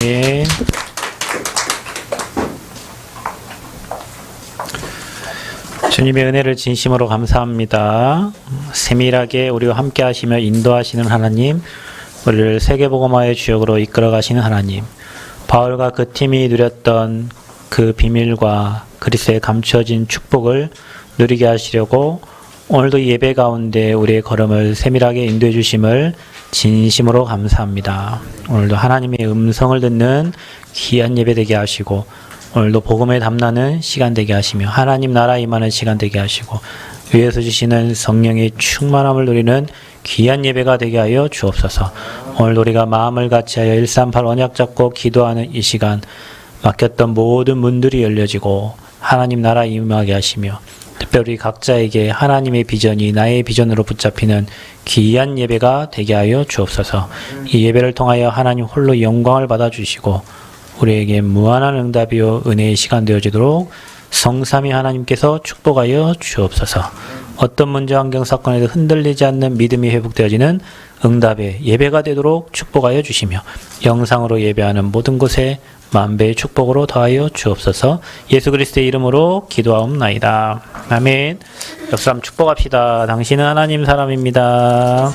네. 주님의 은혜를 진심으로 감사합니다. 세밀하게 우리와 함께 하시며 인도하시는 하나님, 우리를 세계복음화의 주역으로 이끌어 가시는 하나님, 바울과 그 팀이 누렸던 그 비밀과 그리스도에 감추어진 축복을 누리게 하시려고 오늘도 예배 가운데 우리의 걸음을 세밀하게 인도해 주심을 진심으로 감사합니다. 오늘도 하나님의 음성을 듣는 귀한 예배 되게 하시고, 오늘도 복음에 담나는 시간 되게 하시며 하나님 나라 임하는 시간 되게 하시고, 위에서 주시는 성령의 충만함을 누리는 귀한 예배가 되게 하여 주옵소서. 오늘도 우리가 마음을 같이하여 138 언약 잡고 기도하는 이 시간, 막혔던 모든 문들이 열려지고 하나님 나라 임하게 하시며, 특별히 각자에게 하나님의 비전이 나의 비전으로 붙잡히는 귀한 예배가 되게 하여 주옵소서. 이 예배를 통하여 하나님 홀로 영광을 받아주시고 우리에게 무한한 응답이요 은혜의 시간 되어지도록 성삼위 하나님께서 축복하여 주옵소서. 어떤 문제 환경 사건에도 흔들리지 않는 믿음이 회복되어지는 응답의 예배가 되도록 축복하여 주시며, 영상으로 예배하는 모든 곳에 만배의 축복으로 더하여 주옵소서. 예수 그리스도의 이름으로 기도하옵나이다. 아멘. 옆 사람 축복합시다. 당신은 하나님 사람입니다.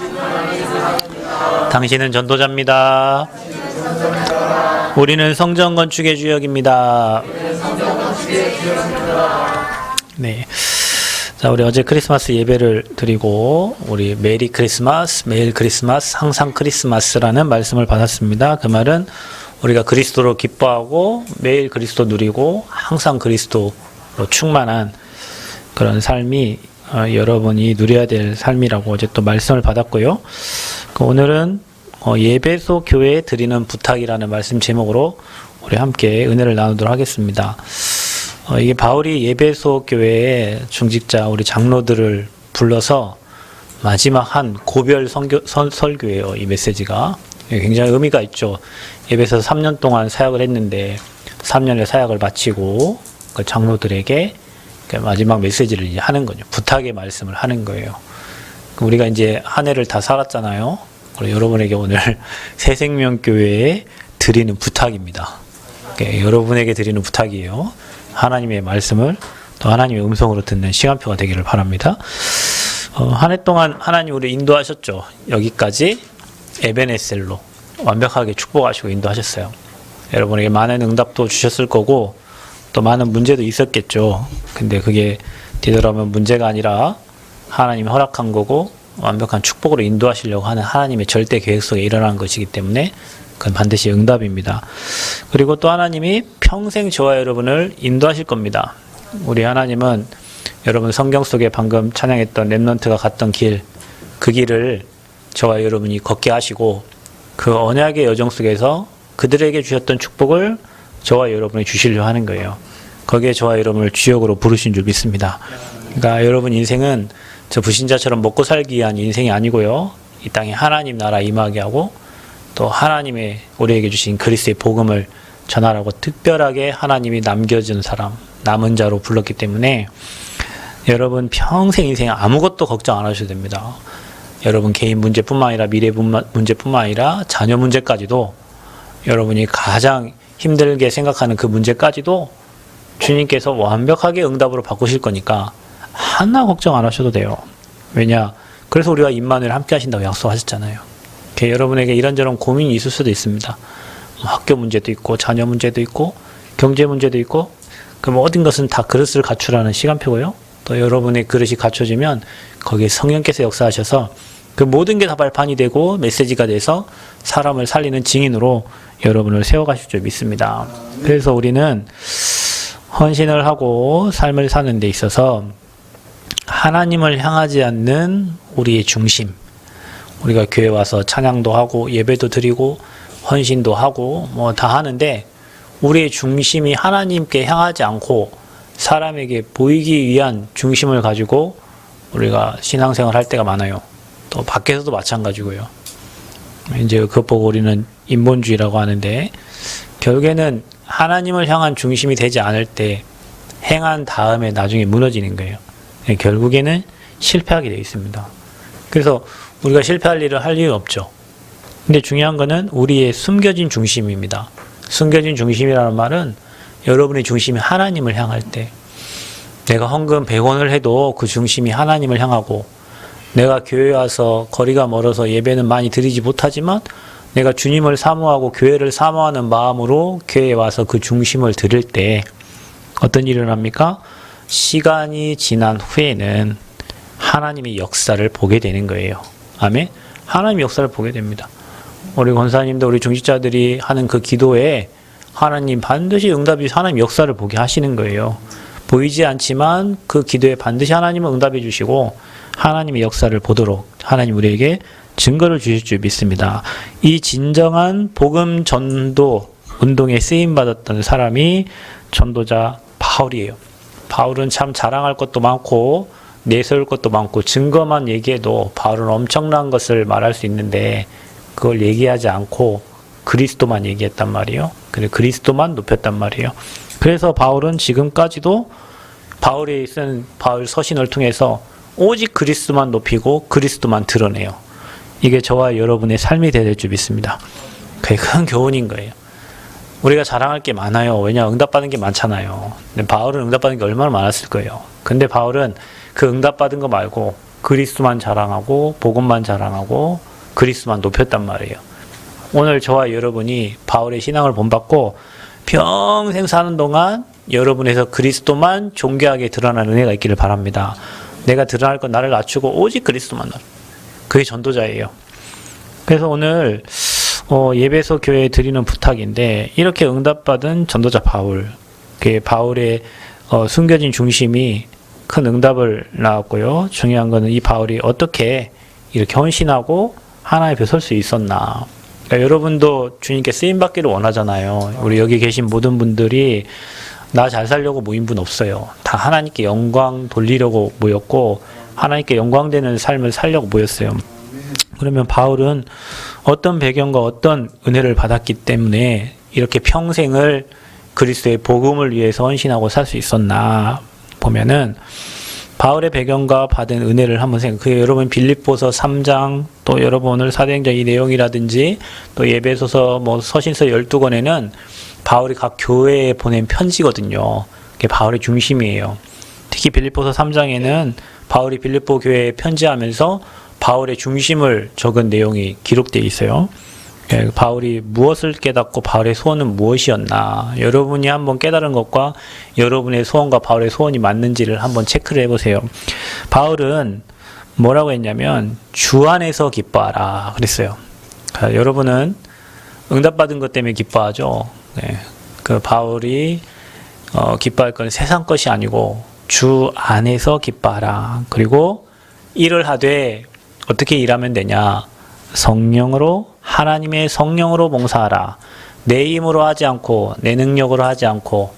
당신은 전도자입니다. 우리는 성전 건축의 주역입니다. 네. 자, 우리 어제 크리스마스 예배를 드리고 우리 메리 크리스마스, 매일 크리스마스, 항상 크리스마스라는 말씀을 받았습니다. 그 말은 우리가 그리스도로 기뻐하고 매일 그리스도 누리고 항상 그리스도로 충만한 그런 삶이 여러분이 누려야 될 삶이라고 어제 또 말씀을 받았고요. 오늘은 예배소 교회에 드리는 부탁이라는 말씀 제목으로 우리 함께 은혜를 나누도록 하겠습니다. 이게 바울이 예배소 교회의 중직자 우리 장로들을 불러서 마지막 한 고별 설교예요. 이 메시지가 굉장히 의미가 있죠. 예배소 3년 동안 사역을 했는데 3년의 사역을 마치고 그 장로들에게 마지막 메시지를 이제 하는 거죠. 부탁의 말씀을 하는 거예요. 우리가 이제 한 해를 다 살았잖아요. 여러분에게 오늘 새생명교회에 드리는 부탁입니다. 여러분에게 드리는 부탁이에요. 하나님의 말씀을 또 하나님의 음성으로 듣는 시간표가 되기를 바랍니다. 한 해 동안 하나님 우리 인도하셨죠. 여기까지 에베네셀로 완벽하게 축복하시고 인도하셨어요. 여러분에게 많은 응답도 주셨을 거고 또 많은 문제도 있었겠죠. 근데 그게 뒤돌아보면 문제가 아니라 하나님이 허락한 거고 완벽한 축복으로 인도하시려고 하는 하나님의 절대 계획 속에 일어난 것이기 때문에 그건 반드시 응답입니다. 그리고 또 하나님이 평생 저와 여러분을 인도하실 겁니다. 우리 하나님은 여러분 성경 속에 방금 찬양했던 렘넌트가 갔던 길, 그 길을 저와 여러분이 걷게 하시고 그 언약의 여정 속에서 그들에게 주셨던 축복을 저와 여러분이 주시려 하는 거예요. 거기에 저와 여러분을 주역으로 부르신 줄 믿습니다. 그러니까 여러분 인생은 저 불신자처럼 먹고 살기 위한 인생이 아니고요. 이 땅에 하나님 나라 임하게 하고 또 하나님의 우리에게 주신 그리스도의 복음을 전하라고 특별하게 하나님이 남겨준 사람, 남은 자로 불렀기 때문에 여러분 평생 인생 아무것도 걱정 안 하셔도 됩니다. 여러분 개인 문제뿐만 아니라 미래 문제뿐만 아니라 자녀 문제까지도 여러분이 가장 힘들게 생각하는 그 문제까지도 주님께서 완벽하게 응답으로 바꾸실 거니까 하나 걱정 안 하셔도 돼요. 왜냐? 그래서 우리가 임마누엘 함께 하신다고 약속하셨잖아요. 여러분에게 이런저런 고민이 있을 수도 있습니다. 학교 문제도 있고 자녀 문제도 있고 경제 문제도 있고 그 모든 것은 다 그릇을 갖추라는 시간표고요. 또 여러분의 그릇이 갖춰지면 거기에 성령께서 역사하셔서 그 모든 게 다 발판이 되고 메시지가 돼서 사람을 살리는 증인으로 여러분을 세워가실 줄 믿습니다. 그래서 우리는 헌신을 하고 삶을 사는 데 있어서 하나님을 향하지 않는 우리의 중심, 우리가 교회 와서 찬양도 하고 예배도 드리고 헌신도 하고 뭐 다 하는데 우리의 중심이 하나님께 향하지 않고 사람에게 보이기 위한 중심을 가지고 우리가 신앙생활 할 때가 많아요. 또 밖에서도 마찬가지고요. 이제 그것 보고 우리는 인본주의라고 하는데 결국에는 하나님을 향한 중심이 되지 않을 때 행한 다음에 나중에 무너지는 거예요. 결국에는 실패하게 되어 있습니다. 그래서 우리가 실패할 일을 할 이유 없죠. 근데 중요한 거는 우리의 숨겨진 중심입니다. 숨겨진 중심이라는 말은 여러분의 중심이 하나님을 향할 때, 내가 헌금 100원을 해도 그 중심이 하나님을 향하고, 내가 교회에 와서 거리가 멀어서 예배는 많이 드리지 못하지만 내가 주님을 사모하고 교회를 사모하는 마음으로 교회에 와서 그 중심을 드릴 때 어떤 일이 일어납니까? 시간이 지난 후에는 하나님의 역사를 보게 되는 거예요. 아멘? 하나님의 역사를 보게 됩니다. 우리 권사님도 우리 중직자들이 하는 그 기도에 하나님 반드시 응답이 하나님 역사를 보게 하시는 거예요. 보이지 않지만 그 기도에 반드시 하나님은 응답해 주시고 하나님의 역사를 보도록 하나님 우리에게 증거를 주실 줄 믿습니다. 이 진정한 복음 전도 운동에 쓰임받았던 사람이 전도자 바울이에요. 바울은 참 자랑할 것도 많고 내세울 것도 많고 증거만 얘기해도 바울은 엄청난 것을 말할 수 있는데 그걸 얘기하지 않고 그리스도만 얘기했단 말이에요. 그래 그리스도만 높였단 말이에요. 그래서 바울은 지금까지도 바울이 쓴 바울 서신을 통해서 오직 그리스도만 높이고 그리스도만 드러내요. 이게 저와 여러분의 삶이 될 줄 믿습니다. 그게 큰 교훈인 거예요. 우리가 자랑할 게 많아요. 왜냐 응답받은 게 많잖아요. 근데 바울은 응답받은 게 얼마나 많았을 거예요. 근데 바울은 그 응답받은 거 말고 그리스도만 자랑하고 복음만 자랑하고 그리스도만 높였단 말이에요. 오늘 저와 여러분이 바울의 신앙을 본받고 평생 사는 동안 여러분에서 그리스도만 존귀하게 드러나는 은혜가 있기를 바랍니다. 내가 드러날 건 나를 낮추고 오직 그리스도만 나를. 그게 전도자예요. 그래서 오늘 예배소 교회에 드리는 부탁인데 이렇게 응답받은 전도자 바울, 그 바울의 숨겨진 중심이 큰 응답을 낳았고요. 중요한 것은 이 바울이 어떻게 이렇게 헌신하고 하나님 앞에 설 수 있었나. 그러니까 여러분도 주님께 쓰임받기를 원하잖아요. 우리 여기 계신 모든 분들이 나 잘 살려고 모인 분 없어요. 다 하나님께 영광 돌리려고 모였고 하나님께 영광되는 삶을 살려고 모였어요. 그러면 바울은 어떤 배경과 어떤 은혜를 받았기 때문에 이렇게 평생을 그리스도의 복음을 위해서 헌신하고 살 수 있었나 보면은 바울의 배경과 받은 은혜를 한번 생각해요. 여러분 빌립보서 3장 또 여러분 오늘 사도행전 이 내용이라든지 또 예배소서 뭐 서신서 12권에는 바울이 각 교회에 보낸 편지거든요. 그게 바울의 중심이에요. 특히 빌립보서 3장에는 바울이 빌립보 교회에 편지하면서 바울의 중심을 적은 내용이 기록되어 있어요. 바울이 무엇을 깨닫고 바울의 소원은 무엇이었나. 여러분이 한번 깨달은 것과 여러분의 소원과 바울의 소원이 맞는지를 한번 체크를 해보세요. 바울은 뭐라고 했냐면 주 안에서 기뻐하라 그랬어요. 그러니까 여러분은 응답받은 것 때문에 기뻐하죠. 그 바울이 기뻐할 건 세상 것이 아니고 주 안에서 기뻐하라. 그리고 일을 하되 어떻게 일하면 되냐. 성령으로 하나님의 성령으로 봉사하라. 내 힘으로 하지 않고 내 능력으로 하지 않고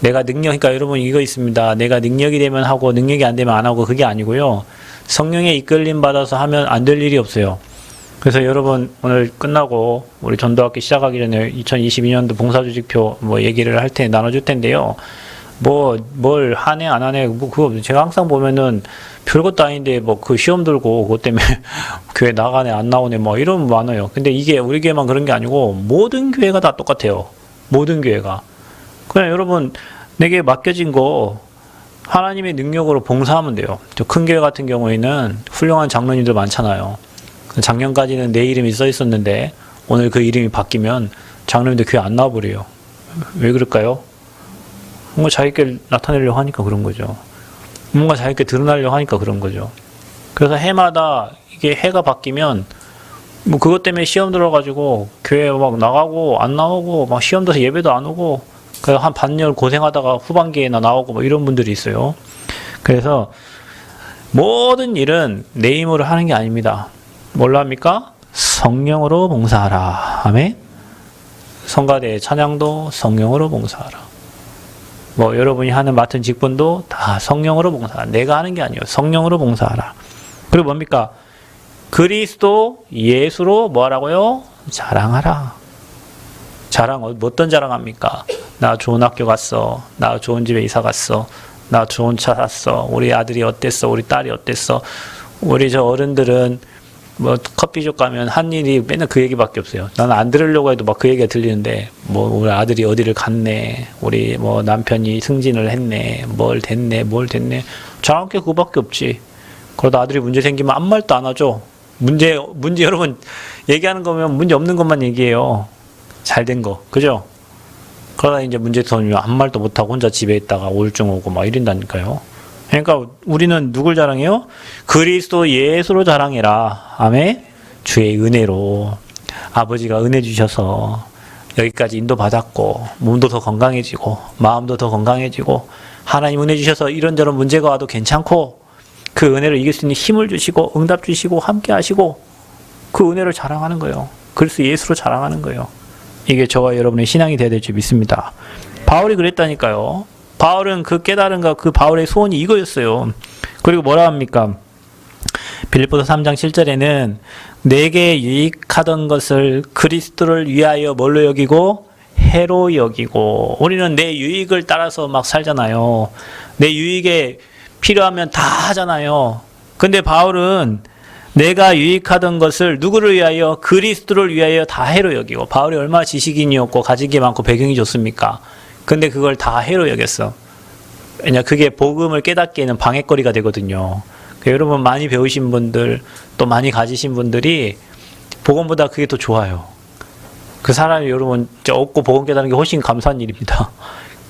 내가 그러니까 여러분 이거 있습니다. 내가 능력이 되면 하고 능력이 안 되면 안 하고 그게 아니고요. 성령의 이끌림 받아서 하면 안 될 일이 없어요. 그래서 여러분 오늘 끝나고 우리 전도학기 시작하기 전에 2022년도 봉사조직표 뭐 얘기를 할 때 나눠줄 텐데요. 뭘 하네 안 하네 뭐 그거 제가 항상 보면은 별것도 아닌데 뭐 그 시험 들고 그것 때문에 교회 나가네 안 나오네 뭐 이런 많아요. 근데 이게 우리 교회만 그런 게 아니고 모든 교회가 다 똑같아요. 모든 교회가. 그냥 여러분 내게 맡겨진 거 하나님의 능력으로 봉사하면 돼요. 저 큰 교회 같은 경우에는 훌륭한 장로님들 많잖아요. 작년까지는 내 이름이 써 있었는데 오늘 그 이름이 바뀌면 장로님들 교회 안 나와버려요. 왜 그럴까요? 뭔가 자기께 나타내려고 하니까 그런 거죠. 뭔가 자기께 드러나려고 하니까 그런 거죠. 그래서 해마다 이게 해가 바뀌면 뭐 그것 때문에 시험 들어가지고 교회 막 나가고 안 나오고 막 시험 들어서 예배도 안 오고 그래서 한 반년 고생하다가 후반기에나 나오고 뭐 이런 분들이 있어요. 그래서 모든 일은 내 힘으로 하는 게 아닙니다. 뭘로 합니까? 성령으로 봉사하라. 아멘. 성가대 찬양도 성령으로 봉사하라. 뭐 여러분이 하는 맡은 직분도 다 성령으로 봉사하라. 내가 하는 게 아니에요. 성령으로 봉사하라. 그리고 뭡니까? 그리스도 예수로 뭐 하라고요? 자랑하라. 어떤 자랑합니까? 나 좋은 학교 갔어. 나 좋은 집에 이사 갔어. 나 좋은 차 샀어. 우리 아들이 어땠어? 우리 딸이 어땠어? 우리 저 어른들은 뭐 커피숍 가면 한 일이 맨날 그 얘기밖에 없어요. 나는 안 들으려고 해도 막 그 얘기가 들리는데 뭐 우리 아들이 어디를 갔네, 우리 뭐 남편이 승진을 했네, 뭘 됐네 잘한 게 그거밖에 없지. 그러다 아들이 문제 생기면 아무 말도 안 하죠. 문제 여러분 얘기하는 거면 문제 없는 것만 얘기해요. 잘 된 거, 그죠? 그러다 이제 문제 터지면 아무 말도 못하고 혼자 집에 있다가 우울증 오고 막 이런다니까요. 그러니까 우리는 누굴 자랑해요? 그리스도 예수로 자랑해라. 아멘. 주의 은혜로 아버지가 은혜 주셔서 여기까지 인도받았고 몸도 더 건강해지고 마음도 더 건강해지고 하나님 은혜 주셔서 이런저런 문제가 와도 괜찮고 그 은혜를 이길 수 있는 힘을 주시고 응답 주시고 함께 하시고 그 은혜를 자랑하는 거예요. 그리스도 예수로 자랑하는 거예요. 이게 저와 여러분의 신앙이 되어야 될 줄 믿습니다. 바울이 그랬다니까요. 바울은 그 깨달음과 그 바울의 소원이 이거였어요. 그리고 뭐라 합니까? 빌립보서 3장 7절에는 내게 유익하던 것을 그리스도를 위하여 뭘로 여기고 해로 여기고. 우리는 내 유익을 따라서 막 살잖아요. 내 유익에 필요하면 다 하잖아요. 근데 바울은 내가 유익하던 것을 누구를 위하여? 그리스도를 위하여 다 해로 여기고. 바울이 얼마나 지식인이었고 가진 게 많고 배경이 좋습니까? 근데 그걸 다 해로 여겼어. 왜냐, 그게 복음을 깨닫기에는 방해거리가 되거든요. 여러분 많이 배우신 분들, 또 많이 가지신 분들이 복음보다 그게 더 좋아요. 그 사람이 여러분 얻고 복음 깨닫는 게 훨씬 감사한 일입니다.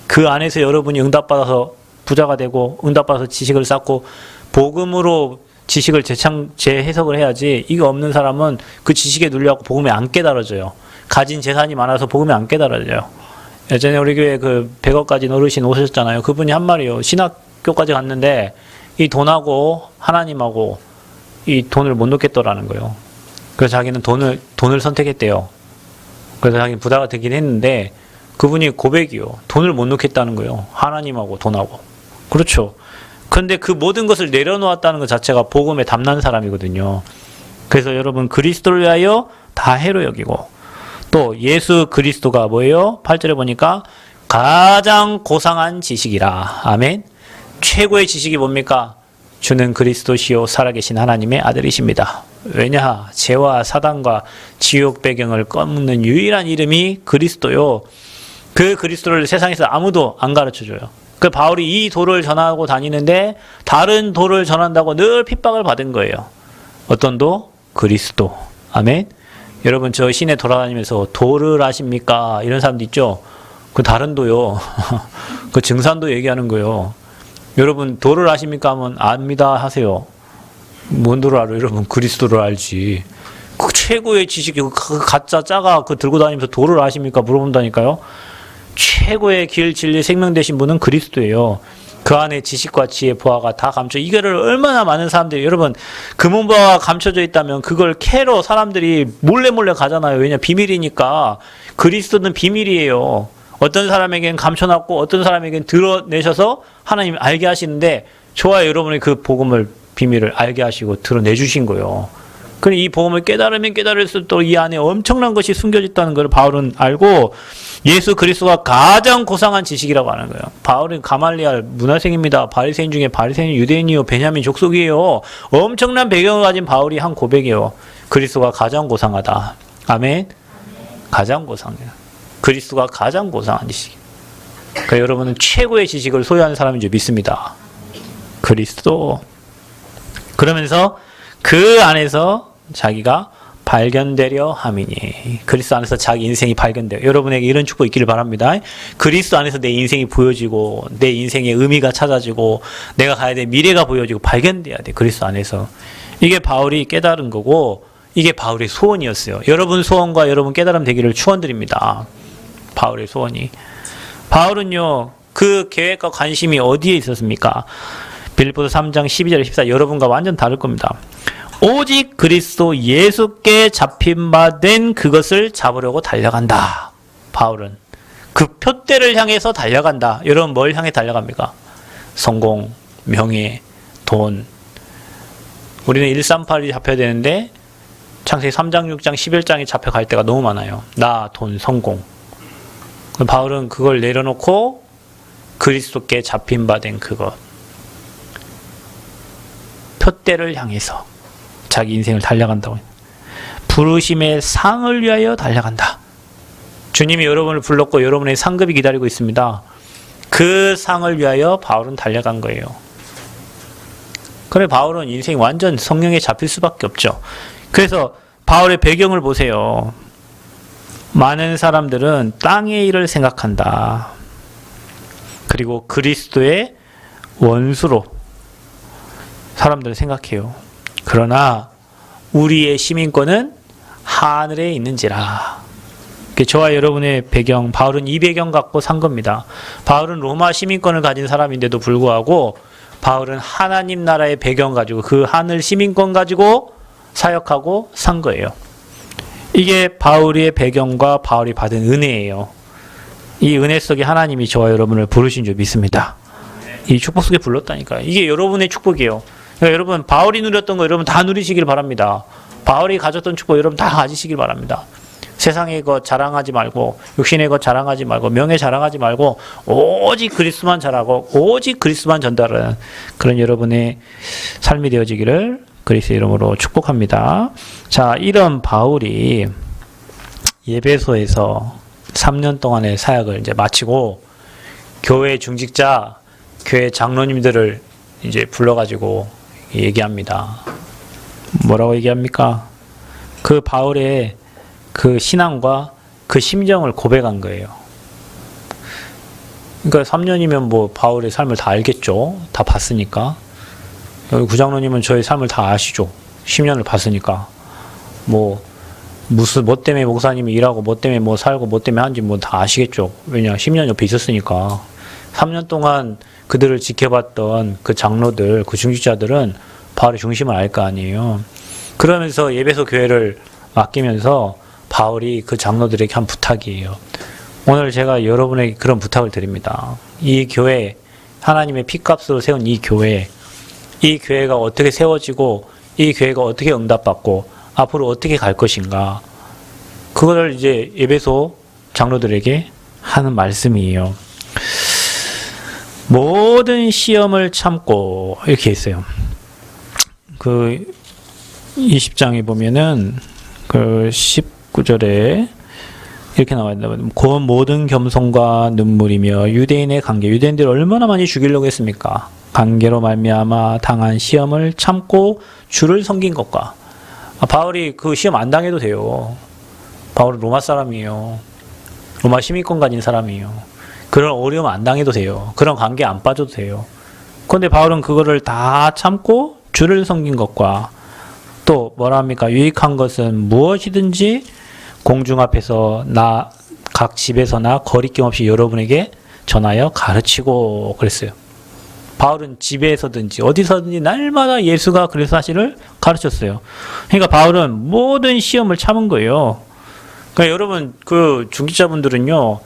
그 안에서 여러분이 응답받아서 부자가 되고 응답받아서 지식을 쌓고 복음으로 지식을 재해석을 해야지. 이거 없는 사람은 그 지식에 눌려갖고 복음에 안 깨달아져요. 가진 재산이 많아서 복음에 안 깨달아져요. 예전에 우리 교회 그 100억 가진 어르신 오셨잖아요. 그분이 한 말이요. 신학교까지 갔는데 이 돈하고 하나님하고 이 돈을 못 놓겠더라는 거예요. 그래서 자기는 돈을 선택했대요. 그래서 자기는 부자가 되긴 했는데 그분이 고백이요. 돈을 못 놓겠다는 거예요. 하나님하고 돈하고. 그렇죠. 근데 그 모든 것을 내려놓았다는 것 자체가 복음에 담난 사람이거든요. 그래서 여러분 그리스도를 위하여 다 해로 여기고 또 예수 그리스도가 뭐예요? 8절에 보니까 가장 고상한 지식이라. 아멘. 최고의 지식이 뭡니까? 주는 그리스도시요 살아계신 하나님의 아들이십니다. 왜냐? 죄와 사단과 지옥 배경을 꺾는 유일한 이름이 그리스도요. 그 그리스도를 세상에서 아무도 안 가르쳐줘요. 그 바울이 이 도를 전하고 다니는데 다른 도를 전한다고 늘 핍박을 받은 거예요. 어떤 도? 그리스도. 아멘. 여러분 저 시내 돌아다니면서 도를 아십니까? 이런 사람도 있죠. 그 다른 도요. 그 증산도 얘기하는 거예요. 여러분 도를 아십니까? 하면 압니다 하세요. 뭔 도를 알아요? 여러분 그리스도를 알지. 그 최고의 지식이 그 가짜 짜가 그 들고 다니면서 도를 아십니까? 물어본다니까요. 최고의 길, 진리, 생명 되신 분은 그리스도예요. 그 안에 지식과 지혜, 보화가 다 감춰. 이거를 얼마나 많은 사람들이, 여러분 금은보화가 감춰져 있다면 그걸 캐러 사람들이 몰래 가잖아요. 왜냐, 비밀이니까. 그리스도는 비밀이에요. 어떤 사람에겐 감춰놨고 어떤 사람에겐 드러내셔서 하나님 알게 하시는데 저와 여러분의 그 복음을 비밀을 알게 하시고 드러내주신 거예요. 그럼 이 복음을 깨달으면 깨달을수록 또 이 안에 엄청난 것이 숨겨져 있다는 걸 바울은 알고 예수 그리스도가 가장 고상한 지식이라고 하는 거예요. 바울은 가말리알 문화생입니다. 바리새인 중에 바리새인 유대인이요 베냐민 족속이에요. 엄청난 배경을 가진 바울이 한 고백이에요. 그리스도가 가장 고상하다. 아멘. 가장 고상해요. 그리스도가 가장 고상한 지식. 그러니까 여러분은 최고의 지식을 소유하는 사람인 줄 믿습니다. 그리스도. 그러면서 그 안에서 자기가 발견되려 함이니. 그리스도 안에서 자기 인생이 발견돼요. 여러분에게 이런 축복 있기를 바랍니다. 그리스도 안에서 내 인생이 보여지고 내 인생의 의미가 찾아지고 내가 가야 될 미래가 보여지고 발견돼야 돼. 그리스도 안에서. 이게 바울이 깨달은 거고 이게 바울의 소원이었어요. 여러분 소원과 여러분 깨달음 되기를 축원드립니다. 바울의 소원이. 바울은요. 그 계획과 관심이 어디에 있었습니까? 빌립보서 3장 12절 14 여러분과 완전 다를 겁니다. 오직 그리스도 예수께 잡힌 바 된 그것을 잡으려고 달려간다. 바울은 그 표대를 향해서 달려간다. 여러분 뭘 향해 달려갑니까? 성공, 명예, 돈. 우리는 138이 잡혀야 되는데 창세기 3장, 6장, 11장에 잡혀갈 때가 너무 많아요. 나, 돈, 성공. 바울은 그걸 내려놓고 그리스도께 잡힌 바 된 그것. 표대를 향해서 자기 인생을 달려간다고. 부르심의 상을 위하여 달려간다. 주님이 여러분을 불렀고 여러분의 상급이 기다리고 있습니다. 그 상을 위하여 바울은 달려간 거예요. 그래 바울은 인생이 완전 성령에 잡힐 수밖에 없죠. 그래서 바울의 배경을 보세요. 많은 사람들은 땅의 일을 생각한다. 그리고 그리스도의 원수로 사람들은 생각해요. 그러나 우리의 시민권은 하늘에 있는지라. 저와 여러분의 배경, 바울은 이 배경 갖고 산 겁니다. 바울은 로마 시민권을 가진 사람인데도 불구하고 바울은 하나님 나라의 배경 가지고 그 하늘 시민권 가지고 사역하고 산 거예요. 이게 바울의 배경과 바울이 받은 은혜예요. 이 은혜 속에 하나님이 저와 여러분을 부르신 줄 믿습니다. 이 축복 속에 불렀다니까요. 이게 여러분의 축복이에요. 그러니까 여러분 바울이 누렸던 거 여러분 다 누리시길 바랍니다. 바울이 가졌던 축복 여러분 다 가지시길 바랍니다. 세상의 것 자랑하지 말고 육신의 것 자랑하지 말고 명예 자랑하지 말고 오직 그리스도만 잘하고 오직 그리스도만 전달하는 그런 여러분의 삶이 되어지기를 그리스도의 이름으로 축복합니다. 자, 이런 바울이 예배소에서 3년 동안의 사역을 이제 마치고 교회 중직자, 교회 장로님들을 이제 불러가지고 얘기합니다. 뭐라고 얘기합니까? 그 바울의 그 신앙과 그 심정을 고백한 거예요. 그러니까 3년이면 뭐 바울의 삶을 다 알겠죠. 다 봤으니까. 여기 구장로님은 저의 삶을 다 아시죠. 10년을 봤으니까. 뭐 때문에 목사님이 일하고 뭐 때문에 뭐 살고 뭐 때문에 하는지 뭐 다 아시겠죠. 왜냐 10년 옆에 있었으니까. 3년 동안 그들을 지켜봤던 그 장로들, 그 중직자들은 바울의 중심을 알 거 아니에요. 그러면서 예배소 교회를 맡기면서 바울이 그 장로들에게 한 부탁이에요. 오늘 제가 여러분에게 그런 부탁을 드립니다. 이 교회, 하나님의 피값으로 세운 이 교회가 어떻게 세워지고 이 교회가 어떻게 응답받고 앞으로 어떻게 갈 것인가. 그거를 이제 예배소 장로들에게 하는 말씀이에요. 모든 시험을 참고 이렇게 있어요. 그 20장에 보면은 그 19절에 이렇게 나와 있는데 그 모든 겸손과 눈물이며 유대인의 관계, 유대인들을 얼마나 많이 죽이려고 했습니까? 관계로 말미암아 당한 시험을 참고 주를 섬긴 것과 바울이 그 시험 안 당해도 돼요. 바울은 로마 사람이에요. 로마 시민권 가진 사람이에요. 그런 어려움 안 당해도 돼요. 그런 관계 안 빠져도 돼요. 그런데 바울은 그거를 다 참고 주를 섬긴 것과 또 뭐라 합니까? 유익한 것은 무엇이든지 공중 앞에서 각 집에서나 거리낌 없이 여러분에게 전하여 가르치고 그랬어요. 바울은 집에서든지 어디서든지 날마다 예수가 그래서 사실을 가르쳤어요. 그러니까 바울은 모든 시험을 참은 거예요. 그러니까 여러분 그 중직자분들은요,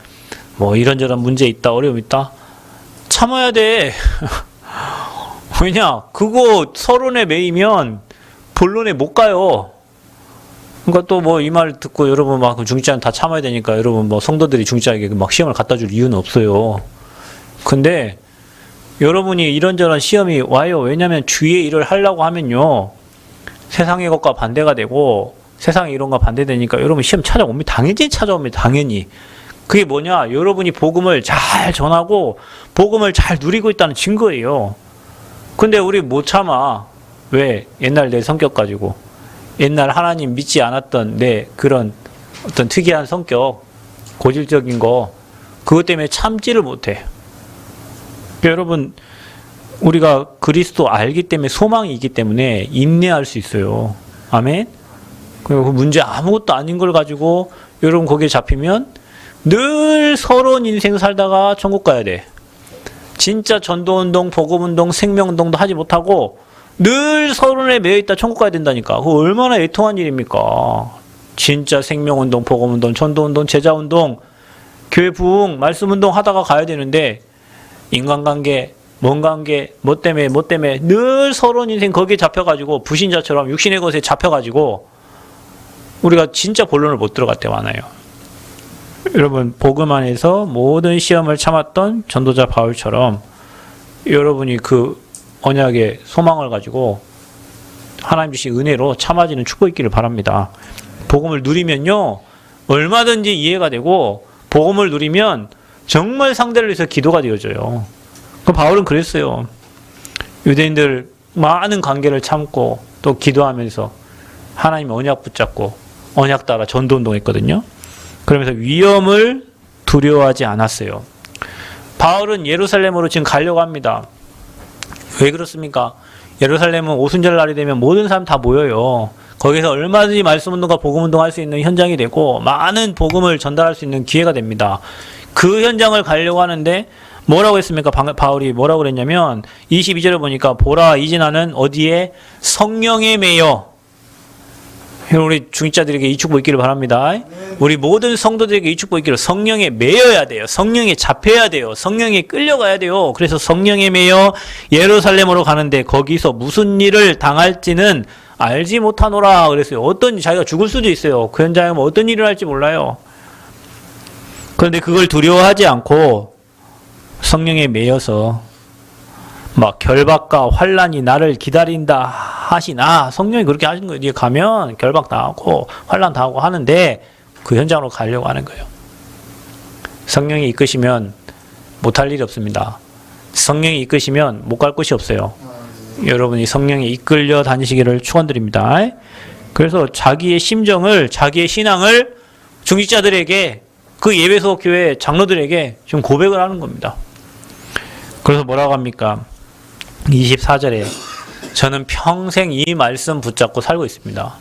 뭐 이런저런 문제 있다, 어려움 있다, 참아야 돼. 왜냐? 그거 서론에 매이면 본론에 못 가요. 그러니까 또 뭐 이 말 듣고 여러분 막 중직자는 다 참아야 되니까 여러분 뭐 성도들이 중직자에게 막 시험을 갖다 줄 이유는 없어요. 근데 여러분이 이런저런 시험이 와요. 왜냐면 주의 일을 하려고 하면요, 세상의 것과 반대가 되고 세상의 이론과 반대되니까 여러분 시험 찾아옵니다. 당연히 찾아옵니다. 당연히. 그게 뭐냐? 여러분이 복음을 잘 전하고 복음을 잘 누리고 있다는 증거예요. 근데 우리 못 참아. 왜? 옛날 내 성격 가지고, 옛날 하나님 믿지 않았던 내 그런 어떤 특이한 성격, 고질적인 거, 그것 때문에 참지를 못해. 그러니까 여러분, 우리가 그리스도 알기 때문에, 소망이 있기 때문에 인내할 수 있어요. 아멘? 그리고 그 문제 아무것도 아닌 걸 가지고 여러분 거기에 잡히면 늘 서러운 인생 살다가 천국 가야 돼. 진짜 전도운동, 복음운동, 생명운동도 하지 못하고 늘 서론에 매여있다 천국 가야 된다니까. 그거 얼마나 애통한 일입니까? 진짜 생명운동, 복음운동, 전도운동, 제자운동, 교회 부흥, 말씀운동 하다가 가야 되는데 인간관계, 뭔 관계, 뭐 때문에 늘 서러운 인생 거기에 잡혀가지고 불신자처럼 육신의 것에 잡혀가지고 우리가 진짜 본론을 못 들어갈 때 많아요. 여러분, 복음 안에서 모든 시험을 참았던 전도자 바울처럼 여러분이 그 언약의 소망을 가지고 하나님 주신 은혜로 참아지는 축복이 있기를 바랍니다. 복음을 누리면요, 얼마든지 이해가 되고, 복음을 누리면 정말 상대를 위해서 기도가 되어져요. 그 바울은 그랬어요. 유대인들 많은 관계를 참고 또 기도하면서 하나님 언약 붙잡고 언약 따라 전도 운동했거든요. 그러면서 위험을 두려워하지 않았어요. 바울은 예루살렘으로 지금 가려고 합니다. 왜 그렇습니까? 예루살렘은 오순절 날이 되면 모든 사람 다 모여요. 거기서 얼마든지 말씀 운동과 복음 운동할 수 있는 현장이 되고 많은 복음을 전달할 수 있는 기회가 됩니다. 그 현장을 가려고 하는데 뭐라고 했습니까? 바울이 뭐라고 그랬냐면 22절에 보니까 보라 이제 나는 어디에 성령에 매여, 우리 중직자들에게 이 축복 있기를 바랍니다. 우리 모든 성도들에게 이 축복 있기를, 성령에 매여야 돼요. 성령에 잡혀야 돼요. 성령에 끌려가야 돼요. 그래서 성령에 매여 예루살렘으로 가는데 거기서 무슨 일을 당할지는 알지 못하노라 그랬어요. 어떤, 자기가 죽을 수도 있어요. 그 현장에 뭐 어떤 일을 할지 몰라요. 그런데 그걸 두려워하지 않고 성령에 매여서 막 결박과 환난이 나를 기다린다 하시나, 성령이 그렇게 하시는 거예요. 가면 결박 당하고 환난 당하고 하는데 그 현장으로 가려고 하는 거예요. 성령이 이끄시면 못할 일이 없습니다. 성령이 이끄시면 못 갈 곳이 없어요. 여러분이 성령에 이끌려 다니시기를 축원드립니다. 그래서 자기의 심정을, 자기의 신앙을 중직자들에게, 그 예배소 교회 장로들에게 좀 고백을 하는 겁니다. 그래서 뭐라고 합니까? 24절에 저는 평생 이 말씀 붙잡고 살고 있습니다.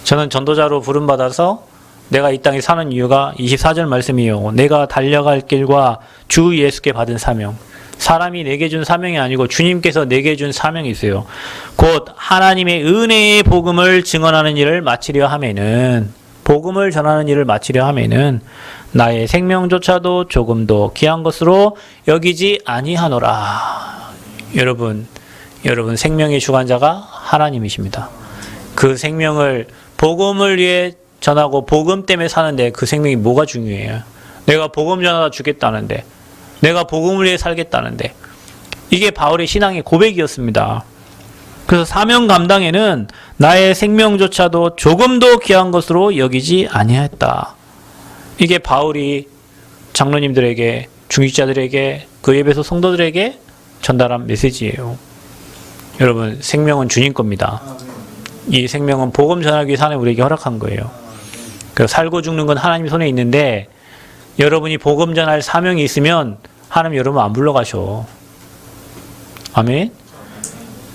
저는 전도자로 부름받아서 내가 이 땅에 사는 이유가 24절 말씀이요. 내가 달려갈 길과 주 예수께 받은 사명. 사람이 내게 준 사명이 아니고 주님께서 내게 준 사명이 있어요. 곧 하나님의 은혜의 복음을 증언하는 일을 마치려 하면은, 복음을 전하는 일을 마치려 하면은 나의 생명조차도 조금도 귀한 것으로 여기지 아니하노라. 여러분 생명의 주관자가 하나님이십니다. 그 생명을 복음을 위해 전하고 복음 때문에 사는데 그 생명이 뭐가 중요해요? 내가 복음 전하다 죽겠다는데, 내가 복음을 위해 살겠다는데, 이게 바울의 신앙의 고백이었습니다. 그래서 사명 감당에는 나의 생명조차도 조금도 귀한 것으로 여기지 아니하였다. 이게 바울이 장로님들에게, 중직자들에게, 그 예배소 성도들에게 전달한 메시지예요. 여러분, 생명은 주님 겁니다. 이 생명은 복음 전하기 위해 하나님 우리에게 허락한 거예요. 그래서 살고 죽는 건 하나님 손에 있는데, 여러분이 복음 전할 사명이 있으면 하나님 여러분 안 불러가셔. 아멘?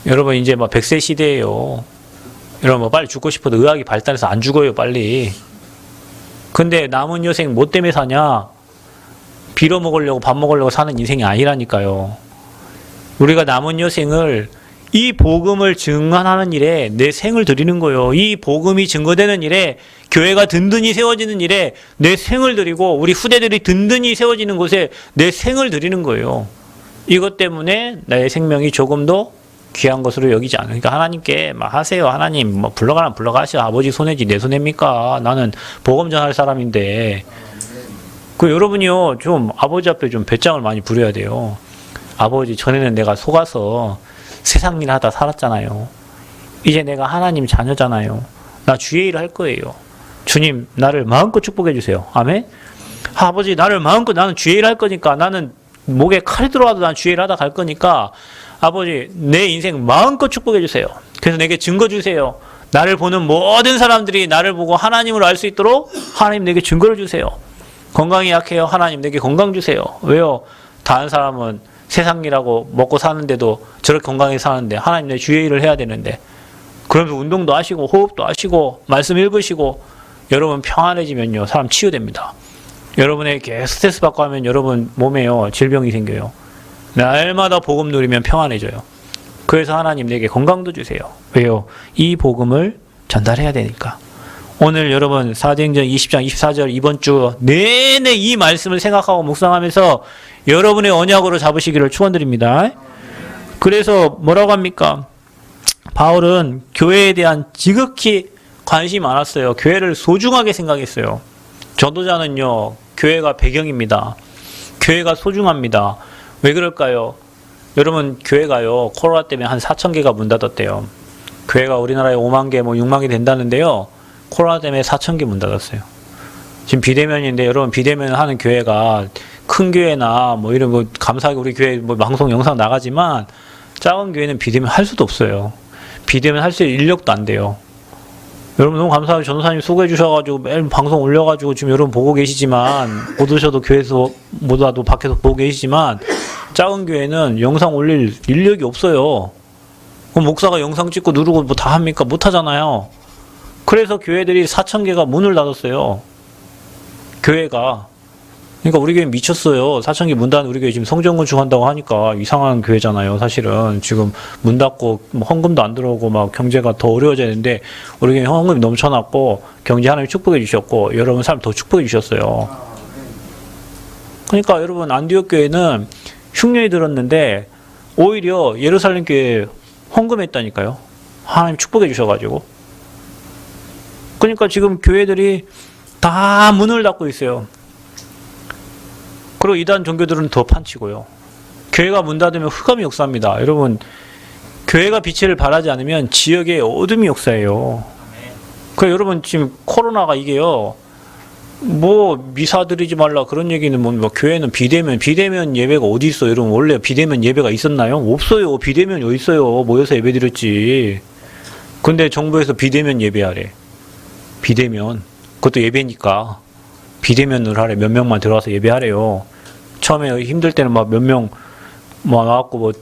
여러분 이제 막 100세 시대예요. 여러분 뭐 빨리 죽고 싶어도 의학이 발달해서 안 죽어요, 빨리. 근데 남은 여생 뭐 때문에 사냐? 빌어먹으려고, 밥 먹으려고 사는 인생이 아니라니까요. 우리가 남은 여생을 이 복음을 증언하는 일에 내 생을 드리는 거예요. 이 복음이 증거되는 일에, 교회가 든든히 세워지는 일에 내 생을 드리고, 우리 후대들이 든든히 세워지는 곳에 내 생을 드리는 거예요. 이것 때문에 나의 생명이 조금도 귀한 것으로 여기지 않으니까, 그러니까 하나님께 막 하세요. 하나님 뭐 불러가라 불러가시오. 아버지 손해지 내 손해입니까? 나는 복음 전할 사람인데. 그 여러분이요, 좀 아버지 앞에 좀 배짱을 많이 부려야 돼요. 아버지, 전에는 내가 속아서 세상 일 하다 살았잖아요. 이제 내가 하나님 자녀잖아요. 나 주의 일을 할 거예요. 주님, 나를 마음껏 축복해 주세요. 아멘? 아버지, 나를 마음껏, 나는 주의 일을 할 거니까, 나는 목에 칼이 들어와도 난 주의 일을 하다 갈 거니까, 아버지, 내 인생 마음껏 축복해 주세요. 그래서 내게 증거 주세요. 나를 보는 모든 사람들이 나를 보고 하나님을 알 수 있도록 하나님 내게 증거를 주세요. 건강이 약해요. 하나님 내게 건강 주세요. 왜요? 다른 사람은 세상 일하고 먹고 사는데도 저렇게 건강하게 사는데, 하나님 내 주의 일을 해야 되는데, 그러면서 운동도 하시고 호흡도 하시고 말씀 읽으시고, 여러분 평안해지면요, 사람 치유됩니다. 여러분에게 스트레스 받고 하면 여러분 몸에요, 질병이 생겨요. 날마다 복음 누리면 평안해져요. 그래서 하나님 내게 건강도 주세요. 왜요? 이 복음을 전달해야 되니까. 오늘 여러분 사도행전 20장 24절 이번 주 내내 이 말씀을 생각하고 묵상하면서 여러분의 언약으로 잡으시기를 축원드립니다. 그래서 뭐라고 합니까? 바울은 교회에 대한 지극히 관심이 많았어요. 교회를 소중하게 생각했어요. 전도자는요, 교회가 배경입니다. 교회가 소중합니다. 왜 그럴까요? 여러분, 교회가요, 코로나 때문에 한 4,000개가 문 닫았대요. 교회가 우리나라에 5만 개, 뭐 6만 개 된다는데요. 코로나 때문에 4천 개 문 닫았어요. 지금 비대면인데 여러분 비대면 하는 교회가 큰 교회나 뭐 이런 뭐 감사하게 우리 교회 뭐 방송 영상 나가지만 작은 교회는 비대면 할 수도 없어요. 비대면 할 수 있는 인력도 안 돼요. 여러분 너무 감사하게 전도사님 수고해 주셔가지고 매일 방송 올려가지고 지금 여러분 보고 계시지만 못 오셔도 교회에서 못 와도 밖에서 보고 계시지만 작은 교회는 영상 올릴 인력이 없어요. 그럼 목사가 영상 찍고 누르고 뭐 다 합니까? 못 하잖아요. 그래서 교회들이 4,000개가 문을 닫았어요. 교회가. 그러니까 우리 교회 미쳤어요. 4,000개 문 닫은 우리 교회 지금 성전 건축한다고 하니까 이상한 교회잖아요. 사실은 지금 문 닫고 뭐 헌금도 안 들어오고 막 경제가 더 어려워져야 되는데 우리 교회 헌금이 넘쳐났고 경제 하나님 축복해 주셨고 여러분 삶 더 축복해 주셨어요. 그러니까 여러분 안디옥 교회는 흉년이 들었는데 오히려 예루살렘 교회 헌금했다니까요. 하나님 축복해 주셔가지고. 그러니까 지금 교회들이 다 문을 닫고 있어요. 그리고 이단 종교들은 더 판치고요. 교회가 문 닫으면 흑암이 역사합니다. 여러분 교회가 빛을 발하지 않으면 지역에 어둠이 역사해요. 그 여러분 지금 코로나가 이게요. 뭐 미사 드리지 말라 그런 얘기는 뭐 교회는 비대면 예배가 어디 있어요? 여러분 원래 비대면 예배가 있었나요? 없어요. 비대면이 어디 있어요? 모여서 예배 드렸지. 근데 정부에서 비대면 예배하래. 비대면 그것도 예배니까 비대면을 하래. 몇 명만 들어가서 예배하래요. 처음에 힘들 때는 막 몇 명 뭐 나왔고 뭐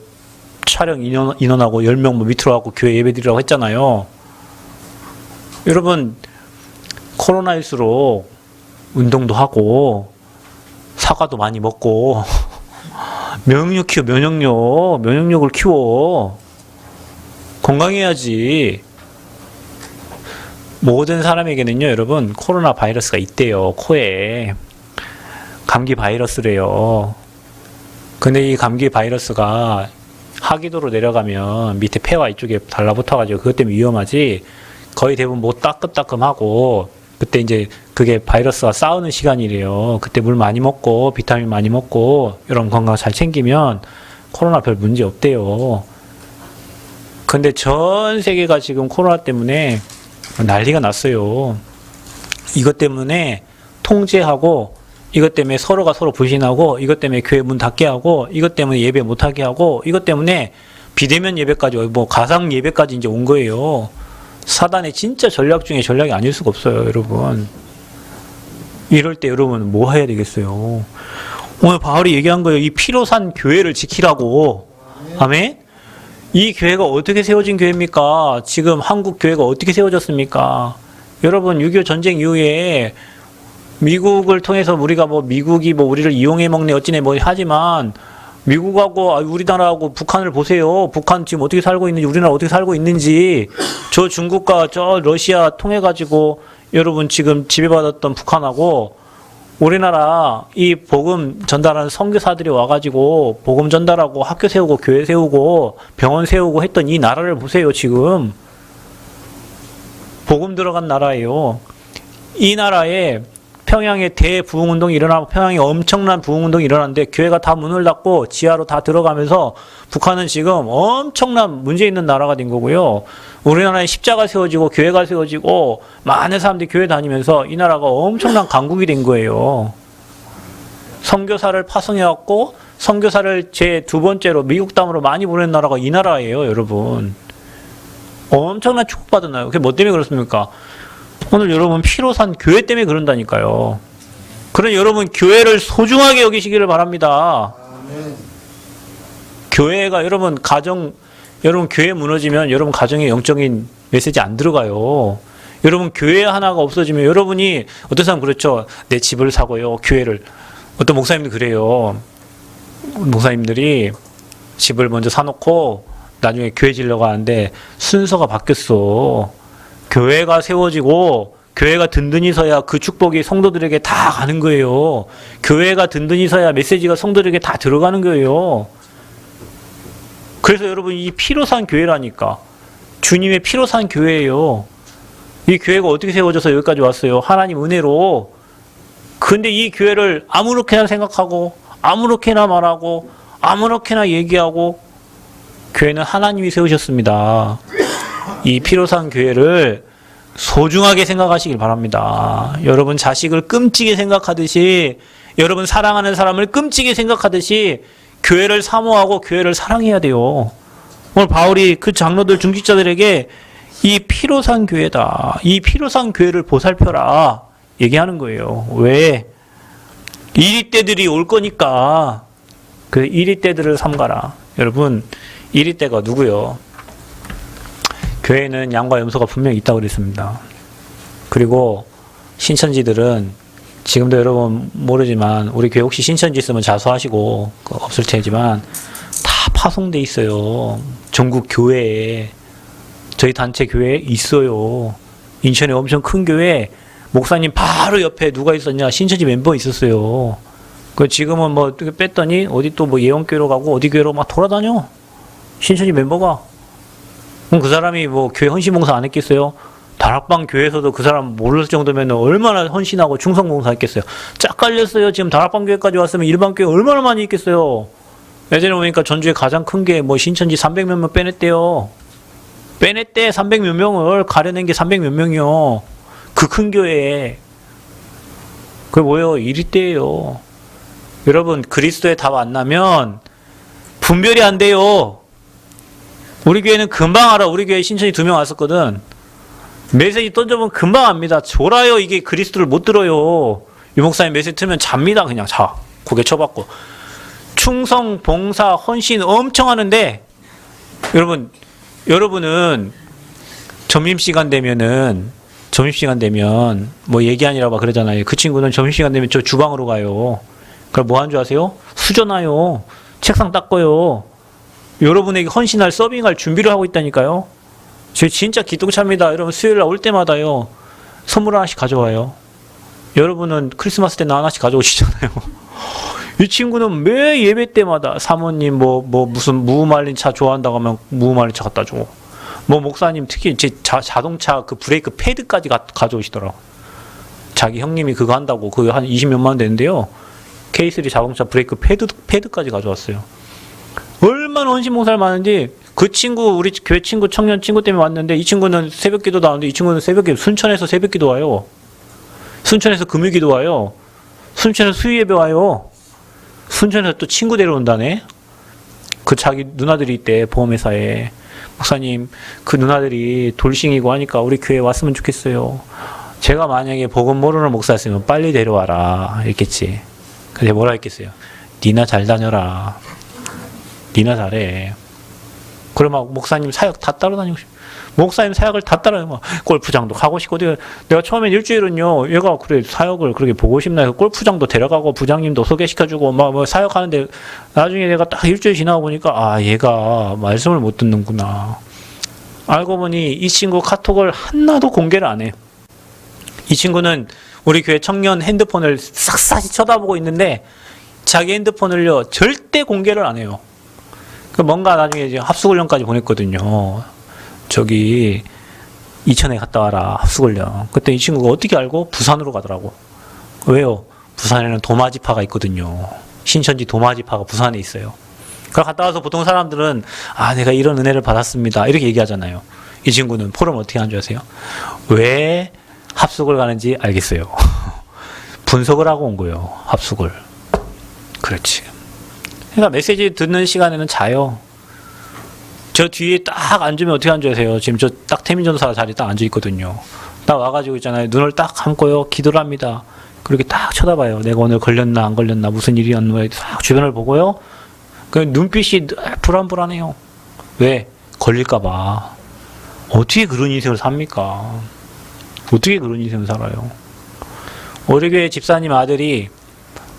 촬영 인원하고 10명 뭐 밑으로 갖고 교회 예배 드리라고 했잖아요. 여러분 코로나일수록 운동도 하고 사과도 많이 먹고 면역력 키워. 면역력을 키워. 건강해야지. 모든 사람에게는요 여러분 코로나 바이러스가 있대요. 코에 감기 바이러스래요. 근데 이 감기 바이러스가 하기도로 내려가면 밑에 폐와 이쪽에 달라붙어 가지고 그것 때문에 위험하지. 거의 대부분 뭐 따끔따끔하고 그때 이제 그게 바이러스와 싸우는 시간이래요. 그때 물 많이 먹고 비타민 많이 먹고 여러분 건강 잘 챙기면 코로나 별 문제 없대요. 근데 전 세계가 지금 코로나 때문에 난리가 났어요. 이것 때문에 통제하고 이것 때문에 서로가 서로 불신하고 이것 때문에 교회 문 닫게 하고 이것 때문에 예배 못하게 하고 이것 때문에 비대면 예배까지 뭐 가상 예배까지 이제 온 거예요. 사단의 진짜 전략 중에 전략이 아닐 수가 없어요. 여러분 이럴 때 여러분 뭐 해야 되겠어요? 오늘 바울이 얘기한 거예요. 이 피로 산 교회를 지키라고. 아멘? 이 교회가 어떻게 세워진 교회입니까? 지금 한국 교회가 어떻게 세워졌습니까? 여러분 6.25 전쟁 이후에 미국을 통해서 우리가 뭐 미국이 뭐 우리를 이용해 먹네 어찌네 뭐 하지만 미국하고 우리나라하고 북한을 보세요. 북한 지금 어떻게 살고 있는지 우리나라 어떻게 살고 있는지 저 중국과 저 러시아 통해 가지고 여러분 지금 지배받았던 북한하고 우리나라 이 복음 전달하는 선교사들이 와가지고 복음 전달하고 학교 세우고 교회 세우고 병원 세우고 했던 이 나라를 보세요. 지금 복음 들어간 나라예요. 이 나라에 평양에 대부흥운동이 일어나고 평양에 엄청난 부흥운동이 일어났는데 교회가 다 문을 닫고 지하로 다 들어가면서 북한은 지금 엄청난 문제 있는 나라가 된 거고요. 우리나라에 십자가 세워지고 교회가 세워지고 많은 사람들이 교회 다니면서 이 나라가 엄청난 강국이 된 거예요. 선교사를 파송해왔고 선교사를 제 두 번째로 미국 땅으로 많이 보낸 나라가 이 나라예요. 여러분 엄청난 축복받은 나라예요. 그게 뭐 때문에 그렇습니까? 오늘 여러분 피로 산 교회 때문에 그런다니까요. 그러니 여러분 교회를 소중하게 여기시기를 바랍니다. 아멘. 교회가 여러분 가정 여러분 교회 무너지면 여러분 가정에 영적인 메시지 안 들어가요. 여러분 교회 하나가 없어지면 여러분이 어떤 사람 그렇죠. 내 집을 사고요. 교회를 어떤 목사님들 그래요. 목사님들이 집을 먼저 사놓고 나중에 교회 지려고 하는데 순서가 바뀌었어. 교회가 세워지고 교회가 든든히 서야 그 축복이 성도들에게 다 가는 거예요. 교회가 든든히 서야 메시지가 성도들에게 다 들어가는 거예요. 그래서 여러분 이 피로 산 교회라니까. 주님의 피로 산 교회예요. 이 교회가 어떻게 세워져서 여기까지 왔어요? 하나님 은혜로. 근데 이 교회를 아무렇게나 생각하고 아무렇게나 말하고 아무렇게나 얘기하고 교회는 하나님이 세우셨습니다. 이 피로산 교회를 소중하게 생각하시길 바랍니다. 여러분 자식을 끔찍이 생각하듯이, 여러분 사랑하는 사람을 끔찍이 생각하듯이 교회를 사모하고 교회를 사랑해야 돼요. 오늘 바울이 그 장로들 중직자들에게 이 피로산 교회다, 이 피로산 교회를 보살펴라 얘기하는 거예요. 왜? 이리 때들이 올 거니까 그 이리 때들을 삼가라. 여러분 이리 때가 누구요? 교회에는 양과 염소가 분명히 있다고 그랬습니다. 그리고 신천지들은 지금도 여러분 모르지만 우리 교회 혹시 신천지 있으면 자수하시고 없을 테지만 다 파송돼 있어요. 전국 교회에, 저희 단체 교회에 있어요. 인천에 엄청 큰 교회 목사님 바로 옆에 누가 있었냐? 신천지 멤버 있었어요. 그 지금은 뭐 뺐더니 어디 또 뭐 예원교회로 가고 어디 교회로 막 돌아다녀. 신천지 멤버가. 그럼 그 사람이 뭐 교회 헌신봉사 안 했겠어요? 다락방 교회에서도 그 사람 모를 정도면 얼마나 헌신하고 충성봉사 했겠어요? 짝 깔렸어요. 지금 다락방 교회까지 왔으면 일반 교회 얼마나 많이 있겠어요? 예전에 보니까 전주에 가장 큰 게 뭐 신천지 300몇 명 빼냈대요. 빼냈대. 300몇 명을 가려낸 게 300몇 명이요. 그 큰 교회에. 그게 뭐예요? 이리때예요. 여러분 그리스도의 답 안 나면 분별이 안 돼요. 우리 교회는 금방 알아. 우리 교회 신천지 2명 왔었거든. 메시지 던져보면 금방 압니다. 졸아요. 이게 그리스도를 못 들어요. 유 목사님 메시지 틀면 잡니다. 그냥 자 고개 쳐받고. 충성, 봉사, 헌신 엄청 하는데 여러분은 점심시간 되면 뭐 얘기 아니라 막 그러잖아요. 그 친구는 점심시간 되면 저 주방으로 가요. 그럼 뭐 하는 줄 아세요? 수전화요. 책상 닦아요. 여러분에게 헌신할 서빙할 준비를 하고 있다니까요. 저 진짜 기똥차입니다. 여러분 수요일날 올 때마다요. 선물 하나씩 가져와요. 여러분은 크리스마스 때나 하나씩 가져오시잖아요. 이 친구는 매 예배 때마다 사모님 무슨 무말린 차 좋아한다고 하면 무말린 차 갖다 주고, 뭐 목사님 특히 제 자동차 그 브레이크 패드까지 가져오시더라고. 자기 형님이 그거 한다고 그거 한 20몇만 원 되는데요. K3 자동차 브레이크 패드까지 가져왔어요. 얼마나 헌신봉사를 많은지. 그 친구 우리 교회 친구 청년 친구 때문에 왔는데 이 친구는 새벽기도 나오는데 이 친구는 새벽기도 순천에서 새벽기도 와요. 순천에서 금요기도 와요. 순천에서 수요예배 와요. 순천에서 또 친구 데려온다네. 그 자기 누나들이 있대 보험회사에. 목사님 그 누나들이 돌싱이고 하니까 우리 교회에 왔으면 좋겠어요. 제가 만약에 복음 모르는 목사였으면 빨리 데려와라 했겠지. 근데 뭐라 했겠어요? 니나 잘 다녀라. 니나 잘해. 그러면 목사님 사역 다 따라다니고 싶어. 목사님 사역을 다 따라요. 막 골프장도 가고 싶고. 내가 처음엔 일주일은요, 얘가 그래 사역을 그렇게 보고 싶나 해서 골프장도 데려가고 부장님도 소개시켜주고 막 뭐 사역하는데 나중에 내가 딱 일주일 지나고 보니까 아 얘가 말씀을 못 듣는구나. 알고 보니 이 친구 카톡을 하나도 공개를 안 해. 이 친구는 우리 교회 청년 핸드폰을 싹싹이 쳐다보고 있는데 자기 핸드폰을요 절대 공개를 안 해요. 뭔가 나중에 이제 합숙훈련까지 보냈거든요. 저기 이천에 갔다 와라 합숙훈련. 그때 이 친구가 어떻게 알고 부산으로 가더라고. 왜요? 부산에는 도마지파가 있거든요. 신천지 도마지파가 부산에 있어요. 그걸 갔다 와서 보통 사람들은 아 내가 이런 은혜를 받았습니다 이렇게 얘기하잖아요. 이 친구는 포럼 어떻게 한 줄 아세요? 왜 합숙을 가는지 알겠어요. 분석을 하고 온 거예요. 합숙을. 그렇지. 그러니까 메시지 듣는 시간에는 자요. 저 뒤에 딱 앉으면 어떻게 앉으세요? 지금 저 딱 태민전사 자리 딱 앉아 있거든요. 딱 와가지고 있잖아요. 눈을 딱 감고요. 기도를 합니다. 그렇게 딱 쳐다봐요. 내가 오늘 걸렸나 안 걸렸나 무슨 일이었나 딱 주변을 보고요. 그 눈빛이 불안불안해요. 왜? 걸릴까봐. 어떻게 그런 인생을 삽니까? 어떻게 그런 인생을 살아요? 우리 교회 집사님 아들이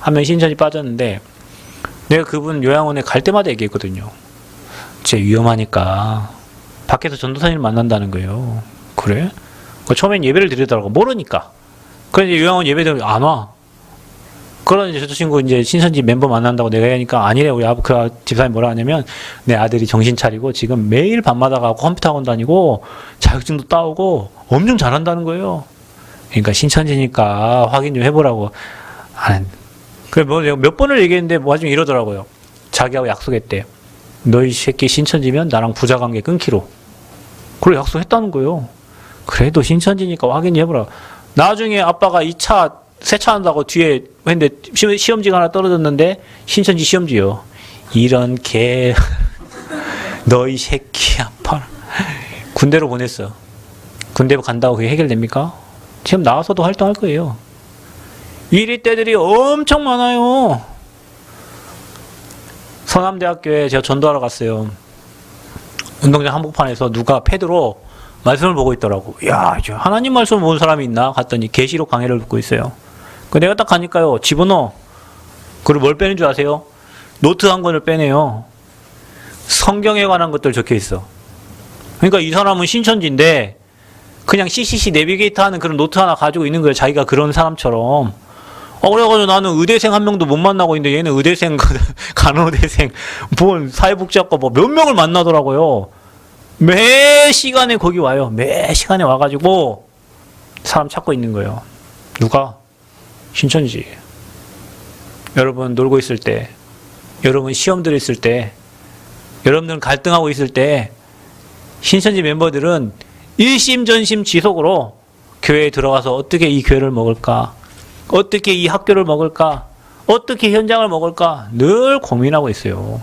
한 명 신천지 빠졌는데 내가 그분 요양원에 갈 때마다 얘기했거든요. 쟤 위험하니까 밖에서 전도사님을 만난다는 거예요. 그래? 처음엔 예배를 드리더라고. 모르니까. 그래서 요양원 예배 드리면 안 와. 그런 이제 저 친구 이제 신천지 멤버 만난다고 내가 하니까 아니래. 우리 그 집사님 뭐라 하냐면 내 아들이 정신 차리고 지금 매일 밤마다 가고 컴퓨터 학원 다니고 자격증도 따오고 엄청 잘한다는 거예요. 그러니까 신천지니까 확인 좀 해보라고. 그래 뭐 몇 번을 얘기했는데 뭐 나중에 이러더라고요. 자기하고 약속했대. 너 이 새끼 신천지면 나랑 부자관계 끊기로. 그래 약속했다는 거예요. 그래도 신천지니까 확인해보라. 나중에 아빠가 이 차 세차한다고 뒤에 했는데 시험지가 하나 떨어졌는데 신천지 시험지요. 이런 개 너 이 새끼야. 군대로 보냈어. 군대 간다고 그게 해결됩니까? 지금 나와서도 활동할 거예요. 이리 때들이 엄청 많아요. 서남대학교에 제가 전도하러 갔어요. 운동장 한복판에서 누가 패드로 말씀을 보고 있더라고. 야, 하나님 말씀을 보는 사람이 있나? 갔더니 계시록 강의를 듣고 있어요. 내가 딱 가니까요. 집어넣어. 그리고 뭘 빼는 줄 아세요? 노트 한 권을 빼내요. 성경에 관한 것들 적혀 있어. 그러니까 이 사람은 신천지인데 그냥 CCC 내비게이터 하는 그런 노트 하나 가지고 있는 거예요. 자기가 그런 사람처럼. 그래가지고 나는 의대생 한 명도 못 만나고 있는데 얘는 의대생, 간호대생, 사회복지학과 몇 명을 만나더라고요. 매 시간에 거기 와요. 매 시간에 와가지고 사람 찾고 있는 거예요. 누가? 신천지. 여러분 놀고 있을 때, 여러분 시험들 있을 때, 여러분들은 갈등하고 있을 때 신천지 멤버들은 일심전심 지속으로 교회에 들어가서 어떻게 이 교회를 먹을까? 어떻게 이 학교를 먹을까? 어떻게 현장을 먹을까? 늘 고민하고 있어요.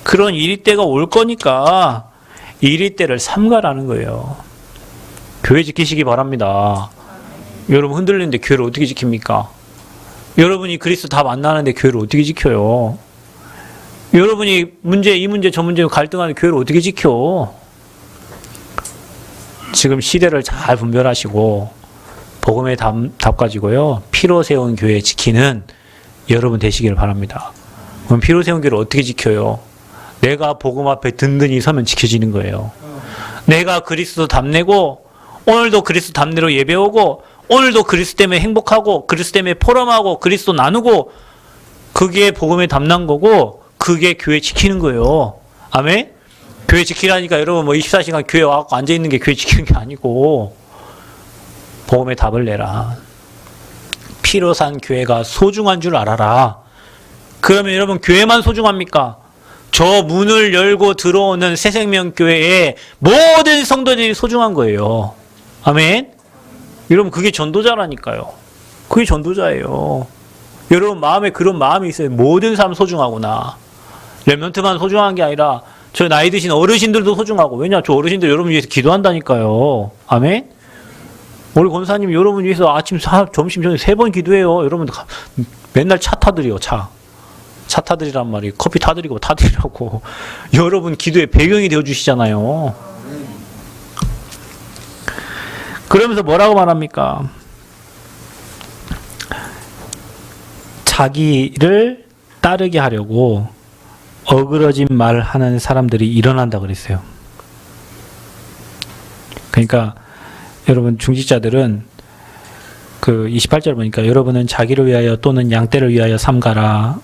그런 이리때가 올 거니까 이리때를 삼가라는 거예요. 교회 지키시기 바랍니다. 여러분 흔들리는데 교회를 어떻게 지킵니까? 여러분이 그리스도 다 만나는데 교회를 어떻게 지켜요? 여러분이 이 문제 저 문제 갈등하는 교회를 어떻게 지켜? 지금 시대를 잘 분별하시고 복음의 답 가지고요. 피로 세운 교회 지키는 여러분 되시길 바랍니다. 그럼 피로 세운 교회를 어떻게 지켜요? 내가 복음 앞에 든든히 서면 지켜지는 거예요. 내가 그리스도 답내고 오늘도 그리스도 답내로 예배 오고 오늘도 그리스도 때문에 행복하고 그리스도 때문에 포럼하고 그리스도 나누고 그게 복음의 답난 거고 그게 교회 지키는 거예요. 아멘? 교회 지키라니까 여러분 24시간 교회 와서 앉아있는 게 교회 지키는 게 아니고 복음의 답을 내라. 피로 산 교회가 소중한 줄 알아라. 그러면 여러분 교회만 소중합니까? 저 문을 열고 들어오는 새생명교회의 모든 성도들이 소중한 거예요. 아멘? 여러분 그게 전도자라니까요. 그게 전도자예요. 여러분 마음에 그런 마음이 있어요. 모든 사람 소중하구나. 렘넌트만 소중한 게 아니라 저 나이 드신 어르신들도 소중하고. 왜냐? 저 어르신들 여러분 위해서 기도한다니까요. 아멘? 우리 권사님 여러분 위해서 아침, 점심, 저녁 3번 기도해요. 여러분 맨날 차 타드려. 차 타드리란 말이 커피 타드리라고. 여러분 기도의 배경이 되어주시잖아요. 그러면서 뭐라고 말합니까? 자기를 따르게 하려고 어그러진 말 하는 사람들이 일어난다 그랬어요. 그러니까 여러분 중직자들은 그 28절 보니까 여러분은 자기를 위하여 또는 양떼를 위하여 삼가라.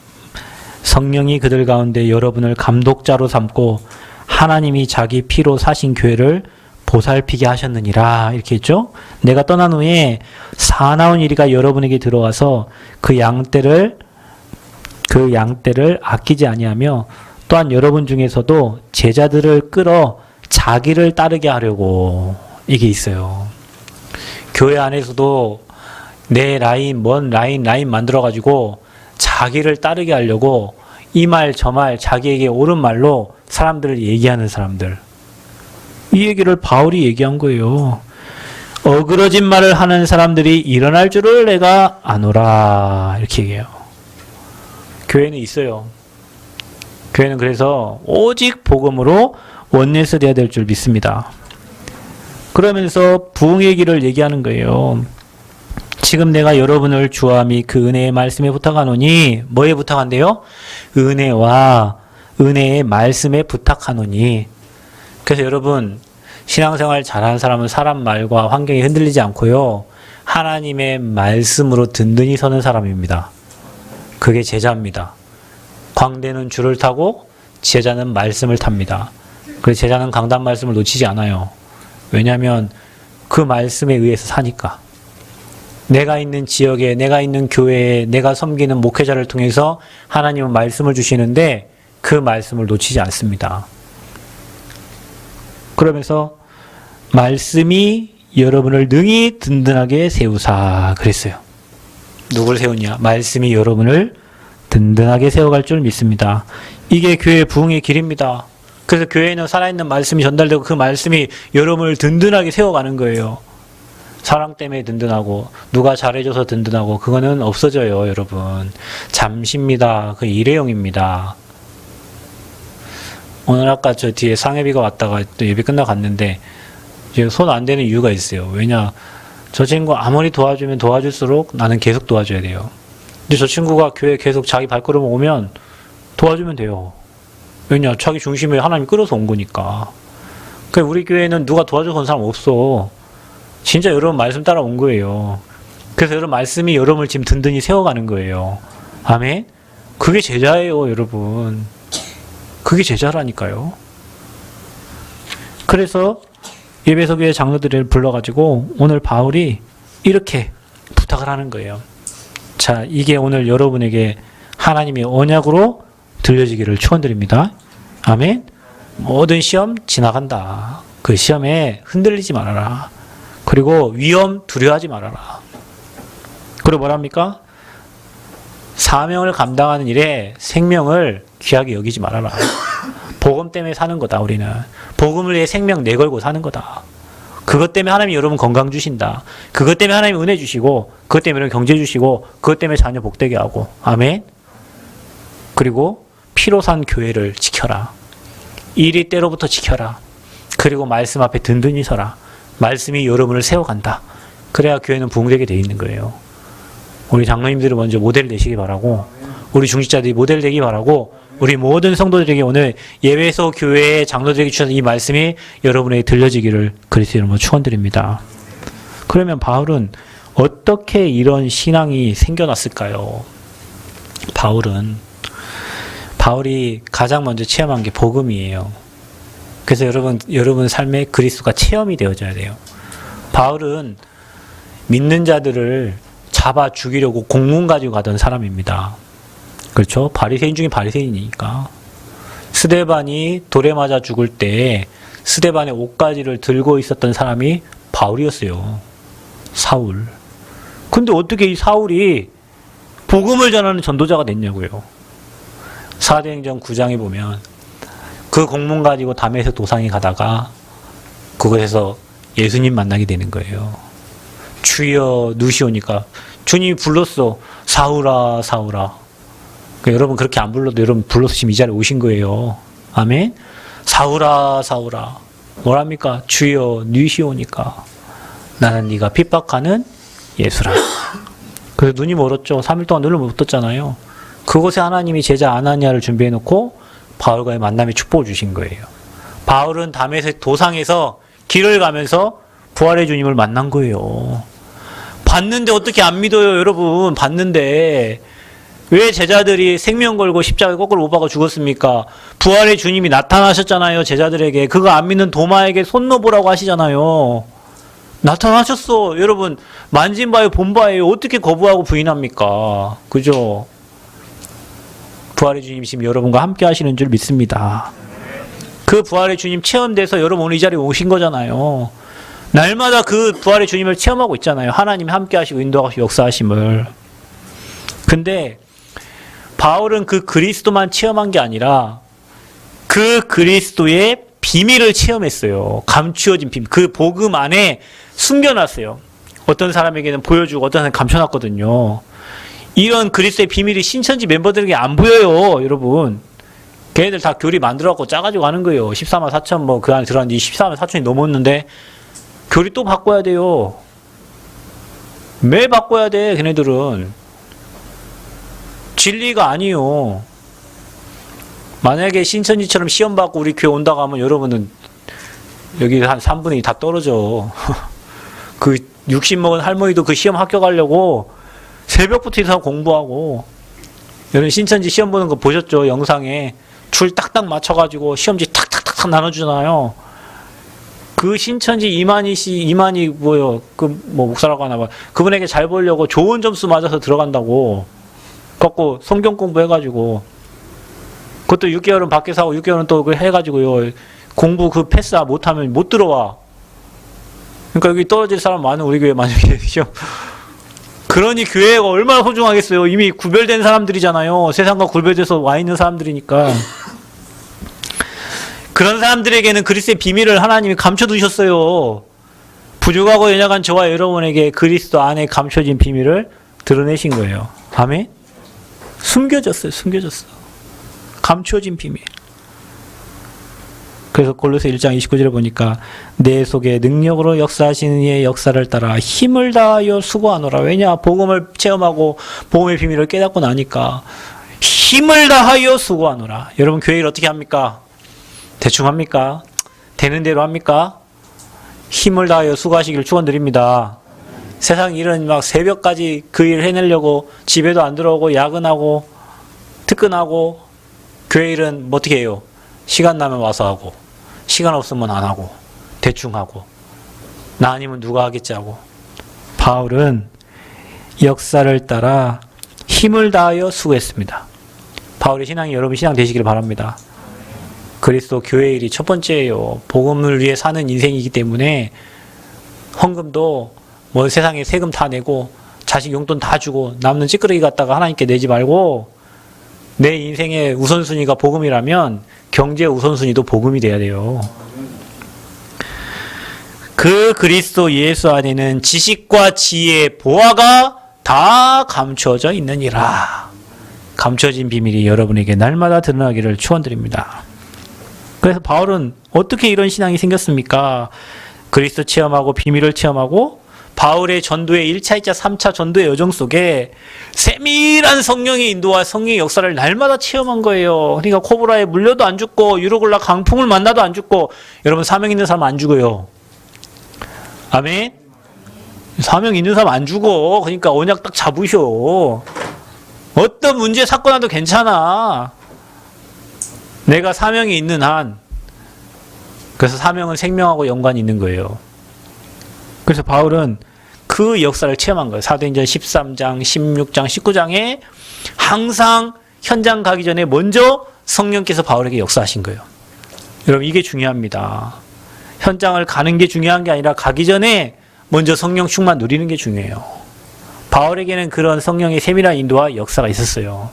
성령이 그들 가운데 여러분을 감독자로 삼고 하나님이 자기 피로 사신 교회를 보살피게 하셨느니라. 이렇게 했죠. 내가 떠난 후에 사나운 이리가 여러분에게 들어와서 그 양떼를 아끼지 아니하며 또한 여러분 중에서도 제자들을 끌어 자기를 따르게 하려고 이게 있어요. 교회 안에서도 내 라인, 먼 라인 만들어가지고 자기를 따르게 하려고 이 말 저 말 자기에게 옳은 말로 사람들을 얘기하는 사람들. 이 얘기를 바울이 얘기한 거예요. 어그러진 말을 하는 사람들이 일어날 줄을 내가 아노라. 이렇게 얘기해요. 교회는 있어요. 교회는 그래서 오직 복음으로 원넷을 해야 될 줄 믿습니다. 그러면서 부흥의 길을 얘기하는 거예요. 지금 내가 여러분을 주와 및 그 은혜의 말씀에 부탁하노니 뭐에 부탁한대요? 은혜와 은혜의 말씀에 부탁하노니. 그래서 여러분 신앙생활 잘하는 사람은 사람 말과 환경이 흔들리지 않고요. 하나님의 말씀으로 든든히 서는 사람입니다. 그게 제자입니다. 광대는 줄을 타고 제자는 말씀을 탑니다. 그래서 제자는 강단 말씀을 놓치지 않아요. 왜냐하면 그 말씀에 의해서 사니까. 내가 있는 지역에, 내가 있는 교회에, 내가 섬기는 목회자를 통해서 하나님은 말씀을 주시는데 그 말씀을 놓치지 않습니다. 그러면서 말씀이 여러분을 능히 든든하게 세우사 그랬어요. 누굴 세우냐? 말씀이 여러분을 든든하게 세워갈 줄 믿습니다. 이게 교회 부흥의 길입니다. 그래서 교회에는 살아있는 말씀이 전달되고 그 말씀이 여러분을 든든하게 세워가는 거예요. 사랑 때문에 든든하고 누가 잘해줘서 든든하고 그거는 없어져요, 여러분. 잠시입니다. 그 일회용입니다. 오늘 아까 저 뒤에 상혜비가 왔다가 또 예배 끝나고 갔는데 손 안 대는 이유가 있어요. 왜냐? 저 친구 아무리 도와주면 도와줄수록 나는 계속 도와줘야 돼요. 근데 저 친구가 교회 계속 자기 발걸음 오면 도와주면 돼요. 왜냐? 자기 중심에 하나님 끌어서 온 거니까. 그러니까 우리 교회는 누가 도와줘서 온 사람 없어. 진짜 여러분 말씀 따라 온 거예요. 그래서 여러분 말씀이 여러분을 지금 든든히 세워가는 거예요. 아멘? 그게 제자예요, 여러분. 그게 제자라니까요. 그래서 예배소 교회 장로들을 불러가지고 오늘 바울이 이렇게 부탁을 하는 거예요. 자, 이게 오늘 여러분에게 하나님의 언약으로 들려지기를 축원드립니다. 아멘. 모든 시험 지나간다. 그 시험에 흔들리지 말아라. 그리고 위험 두려워하지 말아라. 그리고 뭐랍니까? 사명을 감당하는 일에 생명을 귀하게 여기지 말아라. 복음 때문에 사는 거다, 우리는. 복음을 위해 생명 내걸고 사는 거다. 그것 때문에 하나님이 여러분 건강 주신다. 그것 때문에 하나님이 은혜 주시고, 그것 때문에 경제 주시고, 그것 때문에 자녀 복되게 하고. 아멘. 그리고 피로 산 교회를 지켜라. 이리 때로부터 지켜라. 그리고 말씀 앞에 든든히 서라. 말씀이 여러분을 세워간다. 그래야 교회는 부흥되게 돼 있는 거예요. 우리 장로님들이 먼저 모델 되시기 바라고, 우리 중직자들이 모델 되기 바라고, 우리 모든 성도들에게 오늘 예배소 교회의 장로들에게 주신 이 말씀이 여러분에게 들려지기를 그리스도 이름으로 축원드립니다. 그러면 바울은 어떻게 이런 신앙이 생겨났을까요? 바울이 가장 먼저 체험한 게 복음이에요. 그래서 여러분 삶에 그리스도가 체험이 되어져야 돼요. 바울은 믿는 자들을 잡아 죽이려고 공문 가지고 가던 사람입니다. 그렇죠? 바리새인 중에 바리새인이니까. 스데반이 돌에 맞아 죽을 때 스데반의 옷가지를 들고 있었던 사람이 바울이었어요. 사울. 근데 어떻게 이 사울이 복음을 전하는 전도자가 됐냐고요. 사도행전 9장에 보면 그 공문 가지고 담에서 도상에 가다가 그곳에서 예수님 만나게 되는 거예요. 주여 누시오니까 주님이 불렀어. 사울아 사울아. 그러니까 여러분 그렇게 안 불러도 여러분 불러서 지금 이 자리에 오신 거예요. 아멘. 사울아 사울아. 뭐랍니까? 주여 누시오니까 나는 네가 핍박하는 예수라. 그래서 눈이 멀었죠. 3일 동안 눈을 못 떴잖아요. 그곳에 하나님이 제자 아나니아를 준비해놓고 바울과의 만남의 축복을 주신 거예요. 바울은 담에색 도상에서 길을 가면서 부활의 주님을 만난 거예요. 봤는데 어떻게 안 믿어요, 여러분. 봤는데 왜 제자들이 생명 걸고 십자가에 거꾸로 못 박아 죽었습니까? 부활의 주님이 나타나셨잖아요, 제자들에게. 그거 안 믿는 도마에게 손 놓으라고 하시잖아요. 나타나셨어. 여러분 만진 바예요, 본 바예요. 어떻게 거부하고 부인합니까? 그죠? 부활의 주님 지금 여러분과 함께 하시는 줄 믿습니다. 그 부활의 주님 체험돼서 여러분 오늘 이 자리에 오신 거잖아요. 날마다 그 부활의 주님을 체험하고 있잖아요. 하나님이 함께 하시고 인도하시고 역사하심을. 근데 바울은 그 그리스도만 체험한 게 아니라 그 그리스도의 비밀을 체험했어요. 감추어진 비밀. 그 복음 안에 숨겨놨어요. 어떤 사람에게는 보여주고 어떤 사람은 감춰놨거든요. 이런 그리스도의 비밀이 신천지 멤버들에게 안 보여요, 여러분. 걔네들 다 교리 만들어갖고 짜가지고 가는 거예요. 14만 4천 뭐 그 안에 들어갔는데 14만 4천이 넘었는데 교리 또 바꿔야 돼요. 매일 바꿔야 돼, 걔네들은. 진리가 아니요. 만약에 신천지처럼 시험 받고 우리 교회 온다고 하면 여러분은 여기 한 3분의 2 다 떨어져. 그 60 먹은 할머니도 그 시험 합격하려고 새벽부터 일어나서 공부하고. 여러분 신천지 시험 보는 거 보셨죠? 영상에 줄 딱딱 맞춰가지고 시험지 탁탁탁탁 나눠주잖아요. 그 신천지 이만희 뭐요? 그 뭐 목사라고 하나 봐. 그분에게 잘 보려고 좋은 점수 맞아서 들어간다고. 갖고 성경 공부해가지고. 그것도 6개월은 밖에서 하고 6개월은 또 그 해가지고요. 공부 그 패스 못하면 못 들어와. 그러니까 여기 떨어질 사람 많은 우리 교회 만약에 그러니 교회가 얼마나 소중하겠어요. 이미 구별된 사람들이잖아요. 세상과 구별돼서 와 있는 사람들이니까. 그런 사람들에게는 그리스도의 비밀을 하나님이 감춰두셨어요. 부족하고 연약한 저와 여러분에게 그리스도 안에 감춰진 비밀을 드러내신 거예요. 아멘? 숨겨졌어요. 숨겨졌어. 감춰진 비밀. 그래서 골로새 1장 29절에 보니까 내 속에 능력으로 역사하시는 이의 역사를 따라 힘을 다하여 수고하노라. 왜냐? 복음을 체험하고 복음의 비밀을 깨닫고 나니까 힘을 다하여 수고하노라. 여러분 교회 일 어떻게 합니까? 대충 합니까? 되는 대로 합니까? 힘을 다하여 수고하시기를 축원드립니다. 세상 일은 막 새벽까지 그 일 해내려고 집에도 안 들어오고 야근하고 특근하고, 교회 일은 뭐 어떻게 해요? 시간 나면 와서 하고 시간 없으면 안 하고 대충 하고 나 아니면 누가 하겠지 하고. 바울은 역사를 따라 힘을 다하여 수고했습니다. 바울의 신앙이 여러분 신앙 되시기를 바랍니다. 그리스도 교회 일이 첫 번째예요. 복음을 위해 사는 인생이기 때문에 헌금도 뭐 세상에 세금 다 내고 자식 용돈 다 주고 남는 찌끄러기 갖다가 하나님께 내지 말고, 내 인생의 우선순위가 복음이라면 경제 우선순위도 복음이 돼야 돼요. 그 그리스도 예수 안에는 지식과 지혜, 보화가 다 감춰져 있느니라. 감춰진 비밀이 여러분에게 날마다 드러나기를 축원드립니다. 그래서 바울은 어떻게 이런 신앙이 생겼습니까? 그리스도 체험하고 비밀을 체험하고 바울의 전도의 1차, 2차, 3차 전도의 여정 속에 세밀한 성령의 인도와 성령의 역사를 날마다 체험한 거예요. 그러니까 코브라에 물려도 안 죽고 유로글라 강풍을 만나도 안 죽고. 여러분 사명 있는 사람 안 죽어요. 아멘? 사명 있는 사람 안 죽어. 그러니까 언약 딱 잡으셔. 어떤 문제 사건 와도 괜찮아. 내가 사명이 있는 한. 그래서 사명은 생명하고 연관이 있는 거예요. 그래서 바울은 그 역사를 체험한 거예요. 사도행전 13장, 16장, 19장에 항상 현장 가기 전에 먼저 성령께서 바울에게 역사하신 거예요. 여러분 이게 중요합니다. 현장을 가는 게 중요한 게 아니라 가기 전에 먼저 성령 충만 누리는 게 중요해요. 바울에게는 그런 성령의 세밀한 인도와 역사가 있었어요.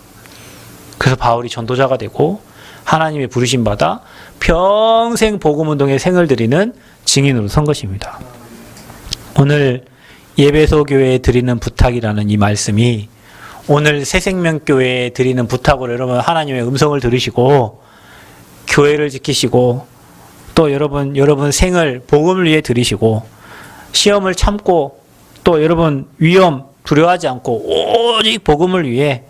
그래서 바울이 전도자가 되고 하나님의 부르심 받아 평생 복음운동에 생을 들이는 증인으로 선 것입니다. 오늘 예배소 교회에 드리는 부탁이라는 이 말씀이 오늘 새생명교회에 드리는 부탁으로 여러분 하나님의 음성을 들으시고 교회를 지키시고 또 여러분 생을 복음을 위해 드리시고 시험을 참고 또 여러분 위험 두려워하지 않고 오직 복음을 위해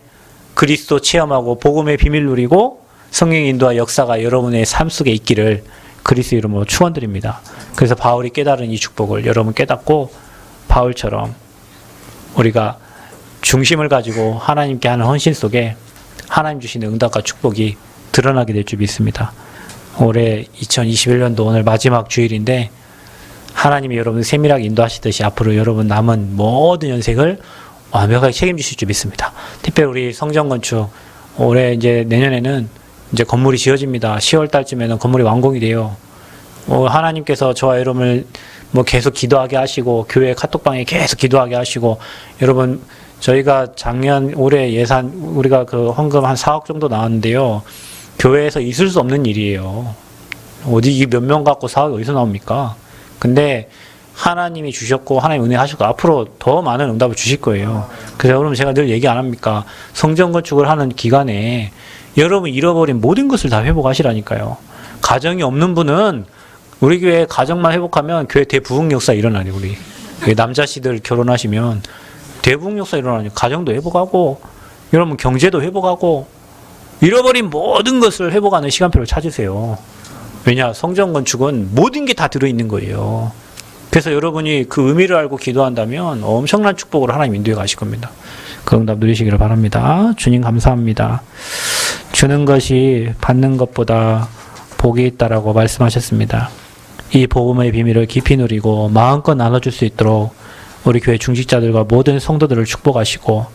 그리스도 체험하고 복음의 비밀 누리고 성령 인도와 역사가 여러분의 삶 속에 있기를 그리스도 이름으로 축원드립니다. 그래서 바울이 깨달은 이 축복을 여러분 깨닫고 바울처럼 우리가 중심을 가지고 하나님께 하는 헌신 속에 하나님 주시는 응답과 축복이 드러나게 될 줄 믿습니다. 올해 2021년도 오늘 마지막 주일인데 하나님이 여러분 세밀하게 인도하시듯이 앞으로 여러분 남은 모든 연생을 완벽하게 책임지실 줄 믿습니다. 특별히 우리 성전 건축 올해 이제 내년에는 이제 건물이 지어집니다. 10월 달쯤에는 건물이 완공이 돼요. 하나님께서 저와 여러분을 계속 기도하게 하시고 교회 카톡방에 계속 기도하게 하시고 여러분 저희가 올해 예산 우리가 그 헌금 한 4억 정도 나왔는데요. 교회에서 있을 수 없는 일이에요. 어디 몇 명 갖고 4억이 어디서 나옵니까? 근데 하나님이 주셨고 하나님 은혜하시고 앞으로 더 많은 응답을 주실 거예요. 그래서 여러분 제가 늘 얘기 안 합니까? 성전 건축을 하는 기간에 여러분 잃어버린 모든 것을 다 회복하시라니까요. 가정이 없는 분은 우리 교회 가정만 회복하면 교회 대부흥 역사 일어나요. 우리 남자씨들 결혼하시면 대부흥 역사 일어나요. 가정도 회복하고 여러분 경제도 회복하고 잃어버린 모든 것을 회복하는 시간표를 찾으세요. 왜냐? 성전 건축은 모든 게 다 들어있는 거예요. 그래서 여러분이 그 의미를 알고 기도한다면 엄청난 축복으로 하나님 인도해 가실 겁니다. 그 응답 누리시기를 바랍니다. 주님 감사합니다. 주는 것이 받는 것보다 복이 있다라고 말씀하셨습니다. 이 복음의 비밀을 깊이 누리고 마음껏 나눠줄 수 있도록 우리 교회 중직자들과 모든 성도들을 축복하시고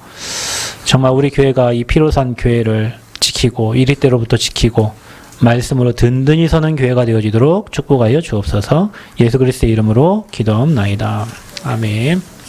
정말 우리 교회가 이 피로산 교회를 지키고 이리때로부터 지키고 말씀으로 든든히 서는 교회가 되어지도록 축복하여 주옵소서. 예수 그리스도의 이름으로 기도하옵나이다. 아멘.